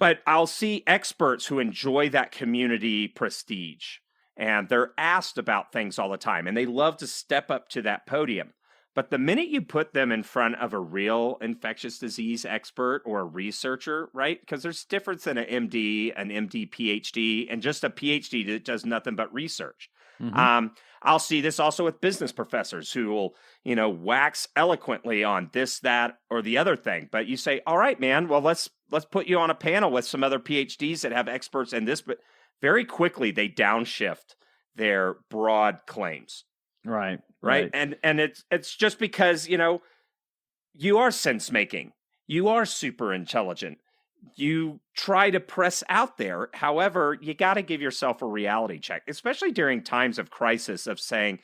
But I'll see experts who enjoy that community prestige, and they're asked about things all the time, and they love to step up to that podium. But the minute you put them in front of a real infectious disease expert or a researcher, right? Because there's difference in an MD, PhD, and just a PhD that does nothing but research. Mm-hmm. I'll see this also with business professors who will, wax eloquently on this, that, or the other thing. But you say, all right, man, well, let's put you on a panel with some other PhDs that have experts in this. But very quickly, they downshift their broad claims. Right. Right. And it's just because, you are sense making. You are super intelligent. You try to press out there. However, you got to give yourself a reality check, especially during times of crisis, of saying,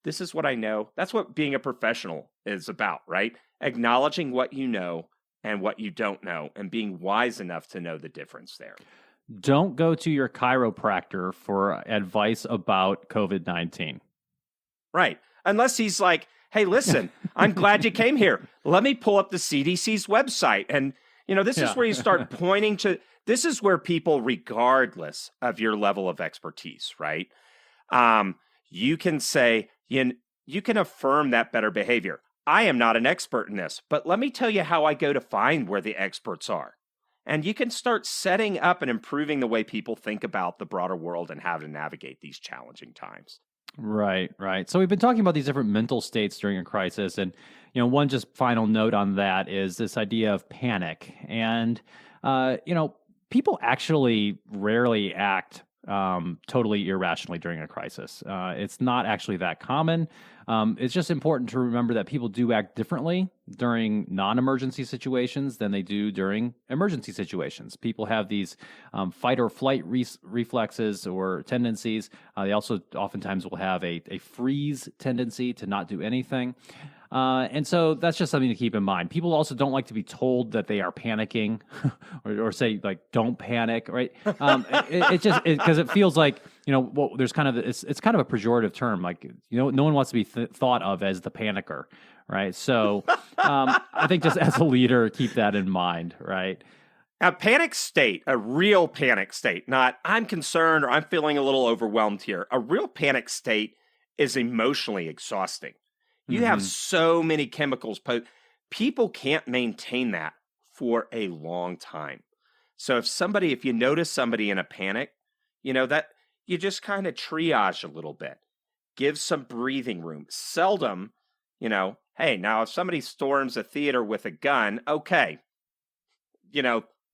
this is what I know. That's what being a professional is about, right? Acknowledging what you know and what you don't know and being wise enough to know the difference there. Don't go to your chiropractor for advice about COVID-19. Right. Unless he's like, hey, listen, I'm glad you came here. Let me pull up the CDC's website. And, this is where you start pointing to, this is where people, regardless of your level of expertise, right? You can say, you can affirm that better behavior. I am not an expert in this, but let me tell you how I go to find where the experts are. And you can start setting up and improving the way people think about the broader world and how to navigate these challenging times. Right. So we've been talking about these different mental states during a crisis, and one just final note on that is this idea of panic. And people actually rarely act totally irrationally during a crisis. It's not actually that common. It's just important to remember that people do act differently during non-emergency situations than they do during emergency situations. People have these fight or flight reflexes or tendencies. They also oftentimes will have a freeze tendency to not do anything. And so that's just something to keep in mind. People also don't like to be told that they are panicking or say, like, don't panic, right? It just, because it feels like, there's kind of, it's kind of a pejorative term. Like, no one wants to be thought of as the panicker, right? So I think just as a leader, keep that in mind, right? A panic state, a real panic state, not I'm concerned or I'm feeling a little overwhelmed here. A real panic state is emotionally exhausting. You have so many chemicals. People can't maintain that for a long time. So if you notice somebody in a panic, that you just kind of triage a little bit, give some breathing room. Seldom, hey, now if somebody storms a theater with a gun, okay,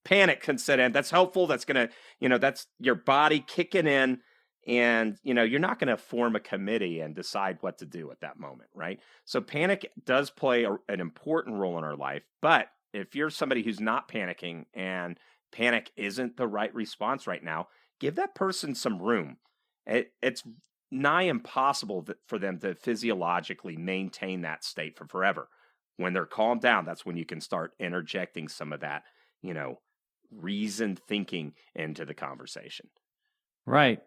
panic can set in. That's helpful. That's going to, that's your body kicking in. And, you're not going to form a committee and decide what to do at that moment, right? So panic does play an important role in our life. But if you're somebody who's not panicking and panic isn't the right response right now, give that person some room. It's nigh impossible for them to physiologically maintain that state for forever. When they're calmed down, that's when you can start interjecting some of that, reasoned thinking into the conversation. Right.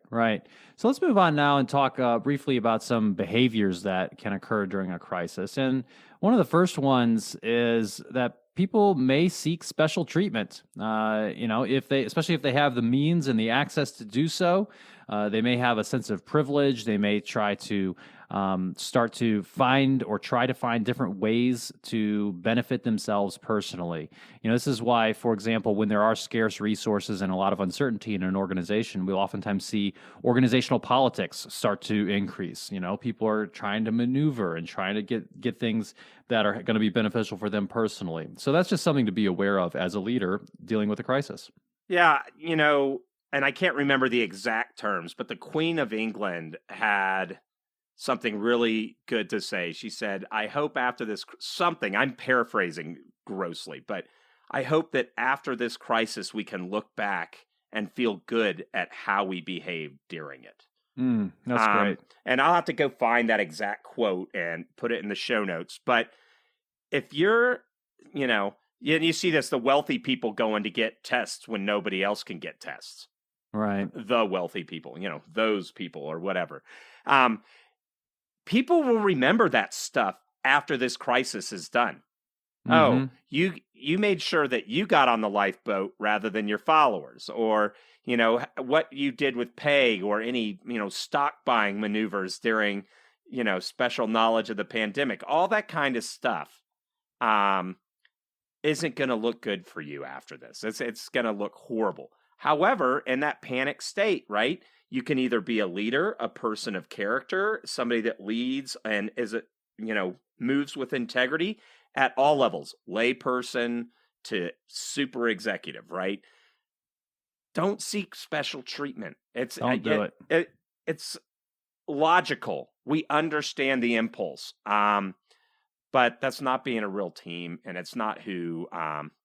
So let's move on now and talk briefly about some behaviors that can occur during a crisis. And one of the first ones is that people may seek special treatment. Especially if they have the means and the access to do so, they may have a sense of privilege. They may try to start to find or try to find different ways to benefit themselves personally. This is why, for example, when there are scarce resources and a lot of uncertainty in an organization, we'll oftentimes see organizational politics start to increase. People are trying to maneuver and trying to get things that are going to be beneficial for them personally. So that's just something to be aware of as a leader dealing with a crisis. Yeah, and I can't remember the exact terms, but the Queen of England had something really good to say. She said, I hope after this, something, I'm paraphrasing grossly, but I hope that after this crisis, we can look back and feel good at how we behaved during it. That's great. And I'll have to go find that exact quote and put it in the show notes. But if you're, you see this, the wealthy people going to get tests when nobody else can get tests. Right. The wealthy people, those people or whatever. People will remember that stuff after this crisis is done. Oh, you made sure that you got on the lifeboat rather than your followers, or, what you did with pay or any, stock buying maneuvers during, special knowledge of the pandemic. All that kind of stuff isn't going to look good for you after this. It's going to look horrible. However, in that panic state, right, you can either be a leader, a person of character, somebody that leads and moves with integrity at all levels, layperson to super executive, right? Don't seek special treatment. Don't do it. It's logical. We understand the impulse. But that's not being a real team, and it's not who,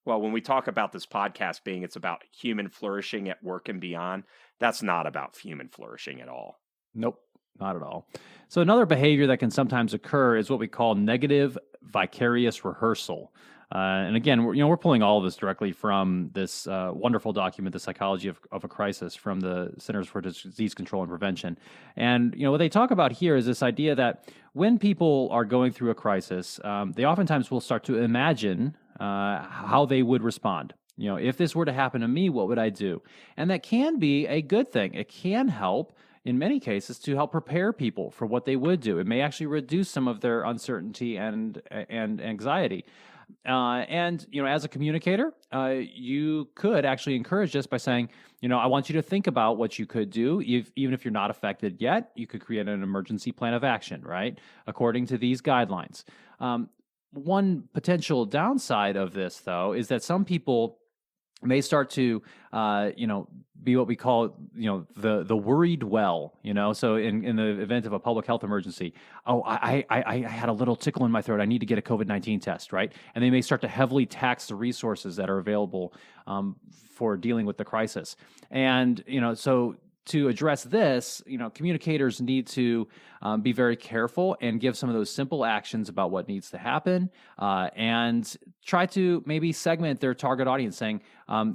when we talk about this podcast being it's about human flourishing at work and beyond, that's not about human flourishing at all. Nope, not at all. So another behavior that can sometimes occur is what we call negative vicarious rehearsal. And again, we're pulling all of this directly from this wonderful document, The Psychology of a Crisis, from the Centers for Disease Control and Prevention. And what they talk about here is this idea that when people are going through a crisis, they oftentimes will start to imagine how they would respond. If this were to happen to me, what would I do? And that can be a good thing. It can help, in many cases, to help prepare people for what they would do. It may actually reduce some of their uncertainty and anxiety. As a communicator, you could actually encourage this by saying, I want you to think about what you could do. Even if you're not affected yet, you could create an emergency plan of action, right? According to these guidelines. One potential downside of this, though, is that some people may start to, be what we call, the worried well, So in the event of a public health emergency, I had a little tickle in my throat. I need to get a COVID-19 test, right? And they may start to heavily tax the resources that are available for dealing with the crisis. And, so to address this, communicators need to be very careful and give some of those simple actions about what needs to happen, and try to maybe segment their target audience, saying,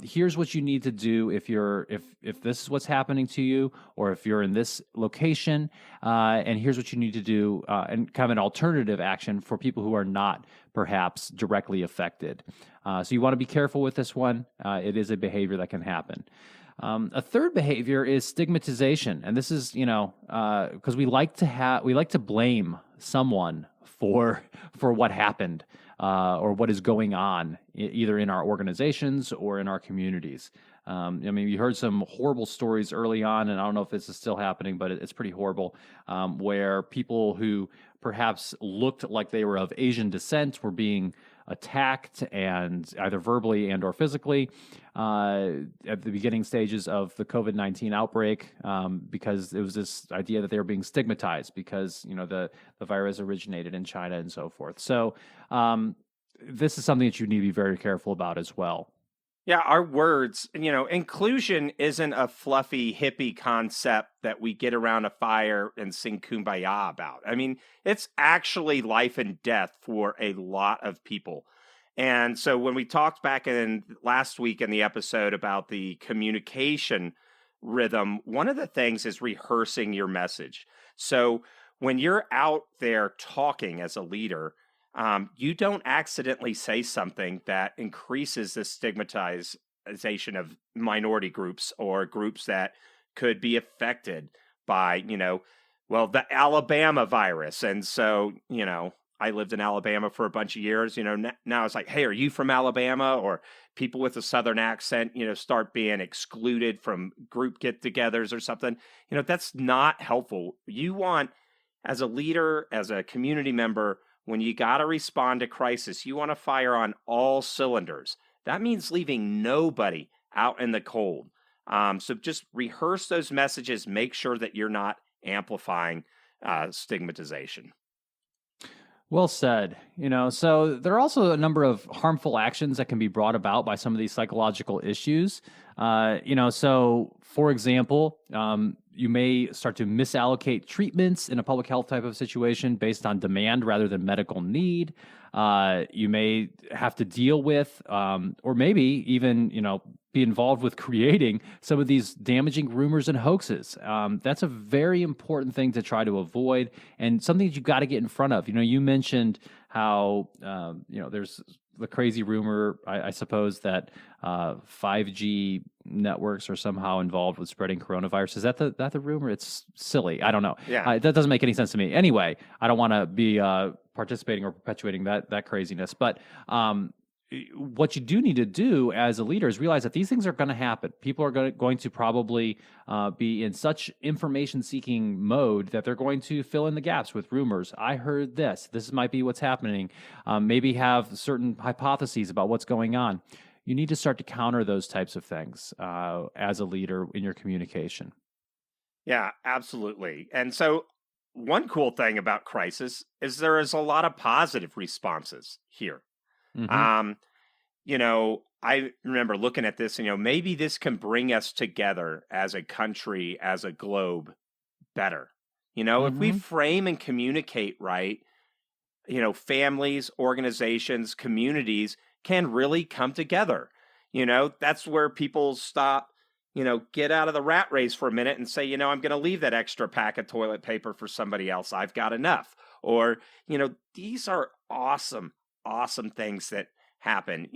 "Here's what you need to do if this is what's happening to you, or if you're in this location, and here's what you need to do," and kind of an alternative action for people who are not perhaps directly affected. So you want to be careful with this one. It is a behavior that can happen. A third behavior is stigmatization, and this is because we like to blame someone for what happened or what is going on either in our organizations or in our communities. You heard some horrible stories early on, and I don't know if this is still happening, but it's pretty horrible, where people who perhaps looked like they were of Asian descent were being attacked, and either verbally and or physically at the beginning stages of the COVID-19 outbreak, because it was this idea that they were being stigmatized because the virus originated in China and so forth. So this is something that you need to be very careful about as well. Yeah, our words, inclusion isn't a fluffy hippie concept that we get around a fire and sing Kumbaya about. It's actually life and death for a lot of people. And so when we talked back in last week in the episode about the communication rhythm, one of the things is rehearsing your message. So when you're out there talking as a leader, you don't accidentally say something that increases the stigmatization of minority groups or groups that could be affected by, the Alabama virus. And so, I lived in Alabama for a bunch of years, now it's like, hey, are you from Alabama? Or people with a Southern accent, start being excluded from group get-togethers or something. That's not helpful. You want, as a leader, as a community member, when you got to respond to crisis, you want to fire on all cylinders. That means leaving nobody out in the cold. So just rehearse those messages. Make sure that you're not amplifying stigmatization. Well said. So there are also a number of harmful actions that can be brought about by some of these psychological issues. So for example, you may start to misallocate treatments in a public health type of situation based on demand rather than medical need. You may have to deal with, or maybe even, be involved with creating some of these damaging rumors and hoaxes. That's a very important thing to try to avoid, and something that you got to get in front of. You mentioned how, there's the crazy rumor, I suppose, that 5G networks are somehow involved with spreading coronavirus. Is that the rumor? It's silly. I don't know. Yeah. That doesn't make any sense to me. Anyway, I don't want to be participating or perpetuating that craziness. But what you do need to do as a leader is realize that these things are going to happen. People are going to probably be in such information-seeking mode that they're going to fill in the gaps with rumors. I heard this. This might be what's happening. Maybe have certain hypotheses about what's going on. You need to start to counter those types of things as a leader in your communication. Yeah, absolutely. And so one cool thing about crisis is there is a lot of positive responses here. Mm-hmm. I remember looking at this and, maybe this can bring us together as a country, as a globe better. If we Mm-hmm. frame and communicate right, families, organizations, communities can really come together. That's where people stop, get out of the rat race for a minute and say, I'm going to leave that extra pack of toilet paper for somebody else. I've got enough. Or, these are awesome things that happen.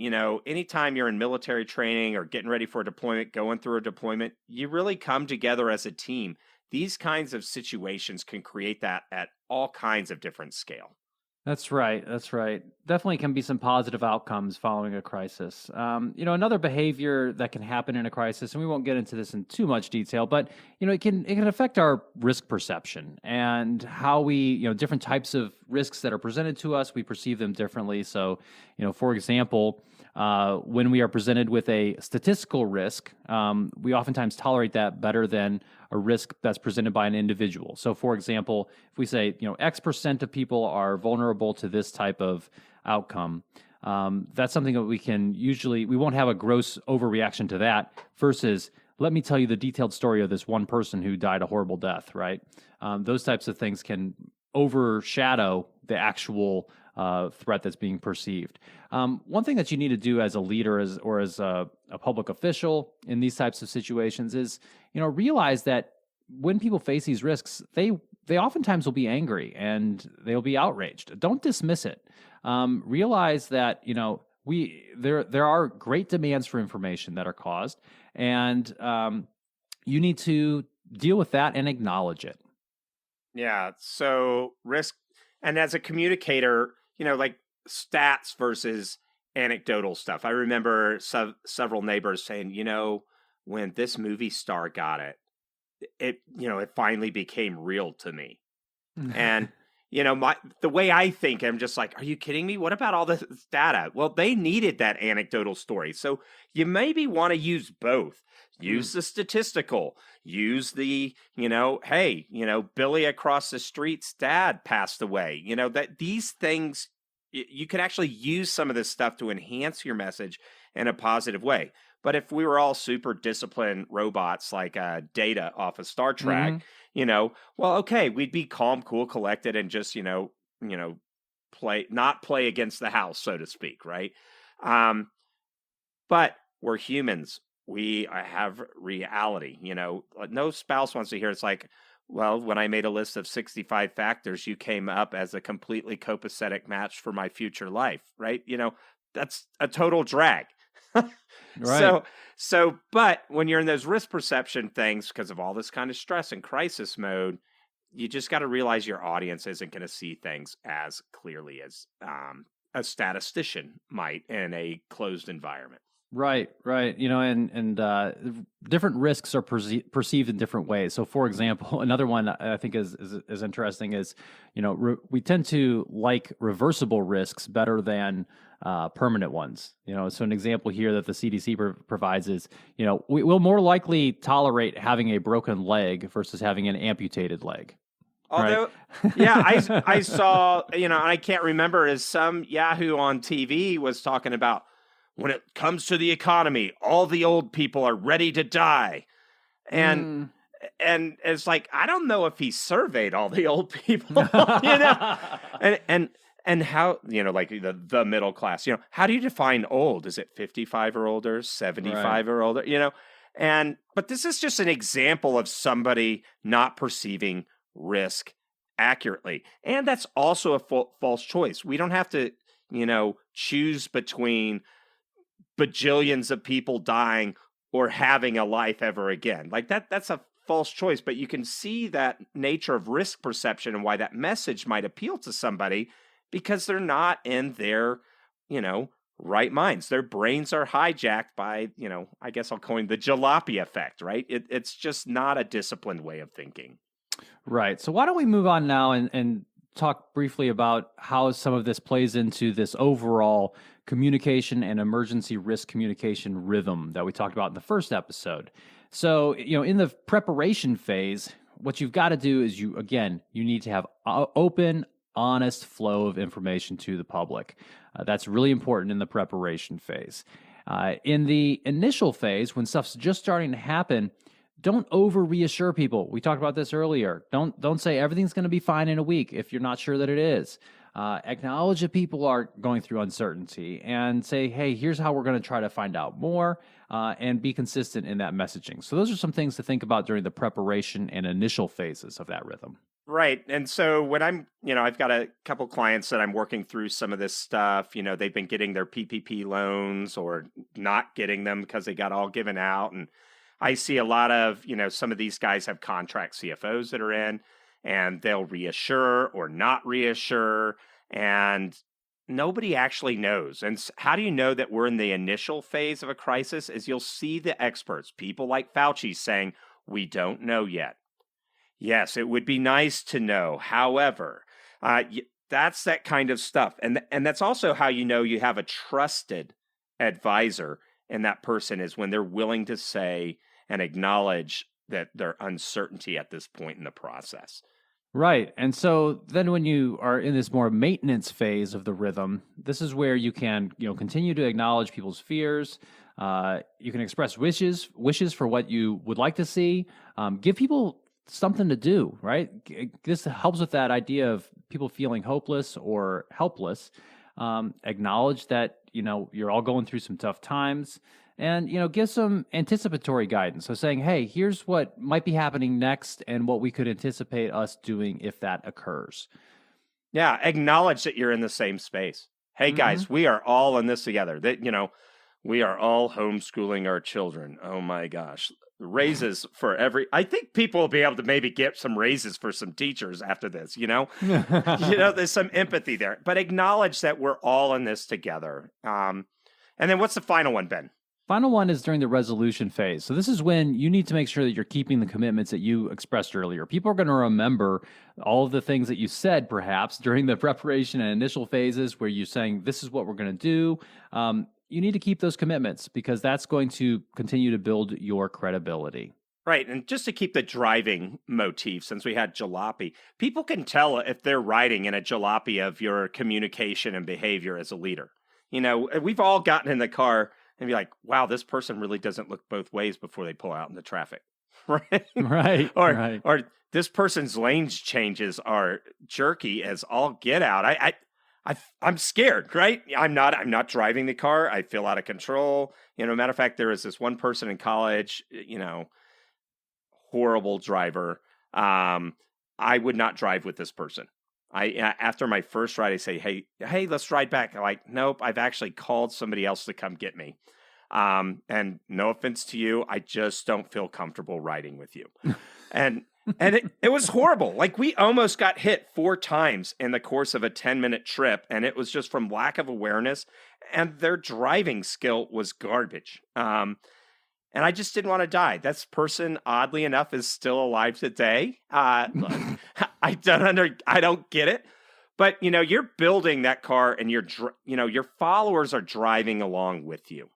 Anytime you're in military training or getting ready for a deployment, going through a deployment, you really come together as a team. These kinds of situations can create that at all kinds of different scale. That's right. That's right. Definitely can be some positive outcomes following a crisis. Another behavior that can happen in a crisis, and we won't get into this in too much detail, but it can affect our risk perception and how we, different types of risks that are presented to us, we perceive them differently. So, for example, when we are presented with a statistical risk, we oftentimes tolerate that better than a risk that's presented by an individual. So, for example, if we say, X percent of people are vulnerable to this type of outcome, that's something that we won't have a gross overreaction to that versus, let me tell you the detailed story of this one person who died a horrible death, right? Those types of things can overshadow the actual threat that's being perceived. One thing that you need to do as a leader or as a public official in these types of situations is, realize that when people face these risks, they oftentimes will be angry and they'll be outraged. Don't dismiss it. Realize that, there are great demands for information that are caused, and you need to deal with that and acknowledge it. Yeah. So risk, and as a communicator, like stats versus anecdotal stuff. I remember several neighbors saying, when this movie star got it finally became real to me. And, the way I think, I'm just like, are you kidding me? What about all this data? Well, they needed that anecdotal story. So you maybe want to use both. Use the statistical, use the, hey, Billy across the street's dad passed away. That these things, you can actually use some of this stuff to enhance your message in a positive way. But if we were all super disciplined robots like Data off of Star Trek, well, okay, we'd be calm, cool, collected, and just, not play against the house, so to speak, right? But we're humans. We have reality. No spouse wants to hear it's like, well, when I made a list of 65 factors, you came up as a completely copacetic match for my future life, right? That's a total drag. Right. But when you're in those risk perception things, because of all this kind of stress and crisis mode, you just got to realize your audience isn't going to see things as clearly as a statistician might in a closed environment. Right. And different risks are perceived in different ways. So, for example, another one I think is interesting is, we tend to like reversible risks better than permanent ones. So an example here that the CDC provides is, we will more likely tolerate having a broken leg versus having an amputated leg. Although, right? Yeah, I saw, I can't remember, as some Yahoo on TV was talking about, when it comes to the economy, all the old people are ready to die. And it's like, I don't know if he surveyed all the old people, and how, like the middle class, how do you define old? Is it 55 or older, 75 or older, but this is just an example of somebody not perceiving risk accurately. And that's also a false choice. We don't have to, choose between bajillions of people dying or having a life ever again. Like that's a false choice, but you can see that nature of risk perception and why that message might appeal to somebody because they're not in their, right minds. Their brains are hijacked by, I guess I'll coin the jalopy effect, right? It's just not a disciplined way of thinking. Right. So why don't we move on now and talk briefly about how some of this plays into this overall communication and emergency risk communication rhythm that we talked about in the first episode. So, in the preparation phase, what you've got to do is you need to have open, honest flow of information to the public. That's really important in the preparation phase. In the initial phase, when stuff's just starting to happen, don't over reassure people. We talked about this earlier. Don't say everything's going to be fine in a week if you're not sure that it is. Acknowledge that people are going through uncertainty and say, hey, here's how we're going to try to find out more, and be consistent in that messaging. So those are some things to think about during the preparation and initial phases of that rhythm. Right. And so when I've got a couple clients that I'm working through some of this stuff, they've been getting their PPP loans or not getting them because they got all given out. And I see a lot of, some of these guys have contract CFOs that are in, and they'll reassure or not reassure, and nobody actually knows. And how do you know that we're in the initial phase of a crisis? Is you'll see the experts, people like Fauci, saying, we don't know yet. Yes, it would be nice to know. However, that's that kind of stuff. And that's also how you know you have a trusted advisor, and that person is when they're willing to say and acknowledge that their uncertainty at this point in the process. Right. And so then when you are in this more maintenance phase of the rhythm, this is where you can, continue to acknowledge people's fears. You can express wishes for what you would like to see. Give people something to do, right? This helps with that idea of people feeling hopeless or helpless. Acknowledge that, you're all going through some tough times, and, give some anticipatory guidance. So saying, hey, here's what might be happening next and what we could anticipate us doing if that occurs. Yeah. Acknowledge that you're in the same space. Hey, guys, we are all in this together. That, we are all homeschooling our children. Oh my gosh. Raises for I think people will be able to maybe get some raises for some teachers after this, there's some empathy there, but acknowledge that we're all in this together. And then what's the final one, Ben? Final one is during the resolution phase. So this is when you need to make sure that you're keeping the commitments that you expressed earlier. People are going to remember all of the things that you said, perhaps, during the preparation and initial phases where you're saying, this is what we're going to do. You need to keep those commitments because that's going to continue to build your credibility. Right. And just to keep the driving motif, since we had jalopy, people can tell if they're riding in a jalopy of your communication and behavior as a leader. We've all gotten in the car and be like, wow, this person really doesn't look both ways before they pull out in the traffic. Right. Right. Or this person's lane changes are jerky as all get out. I'm scared, right? I'm not driving the car. I feel out of control. Matter of fact, there was this one person in college, horrible driver. I would not drive with this person. After my first ride, I say, hey, let's ride back. I'm like, nope, I've actually called somebody else to come get me. And no offense to you, I just don't feel comfortable riding with you. And it was horrible. Like, we almost got hit 4 times in the course of a 10-minute trip, and it was just from lack of awareness, and their driving skill was garbage. And I just didn't want to die. This person, oddly enough, is still alive today. I don't get it. But, you're building that car, and your followers are driving along with you.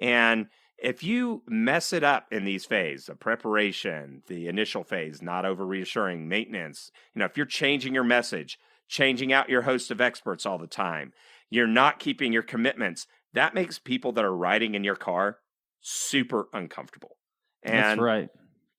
And if you mess it up in these phases, the preparation, the initial phase, not over reassuring, maintenance, if you're changing your message, changing out your host of experts all the time, you're not keeping your commitments, that makes people that are riding in your car super uncomfortable. And that's right.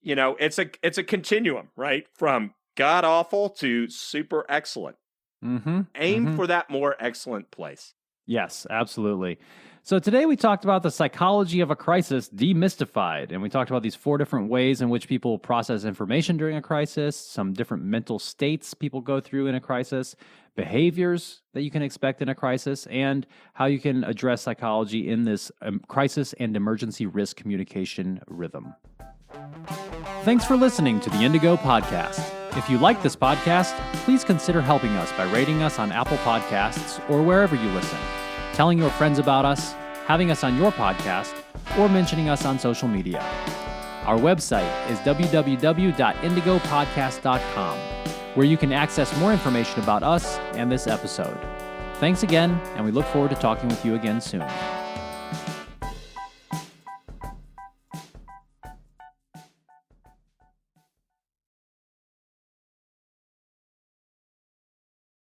It's a continuum, right? From god awful to super excellent. Aim for that more excellent place. Yes, absolutely. So today we talked about the psychology of a crisis, demystified, and we talked about these 4 different ways in which people process information during a crisis, some different mental states people go through in a crisis, behaviors that you can expect in a crisis, and how you can address psychology in this crisis and emergency risk communication rhythm. Thanks for listening to the Indigo Podcast. If you like this podcast, please consider helping us by rating us on Apple Podcasts or wherever you listen. telling your friends about us, having us on your podcast, or mentioning us on social media. Our website is www.indigopodcast.com, where you can access more information about us and this episode. Thanks again, and we look forward to talking with you again soon.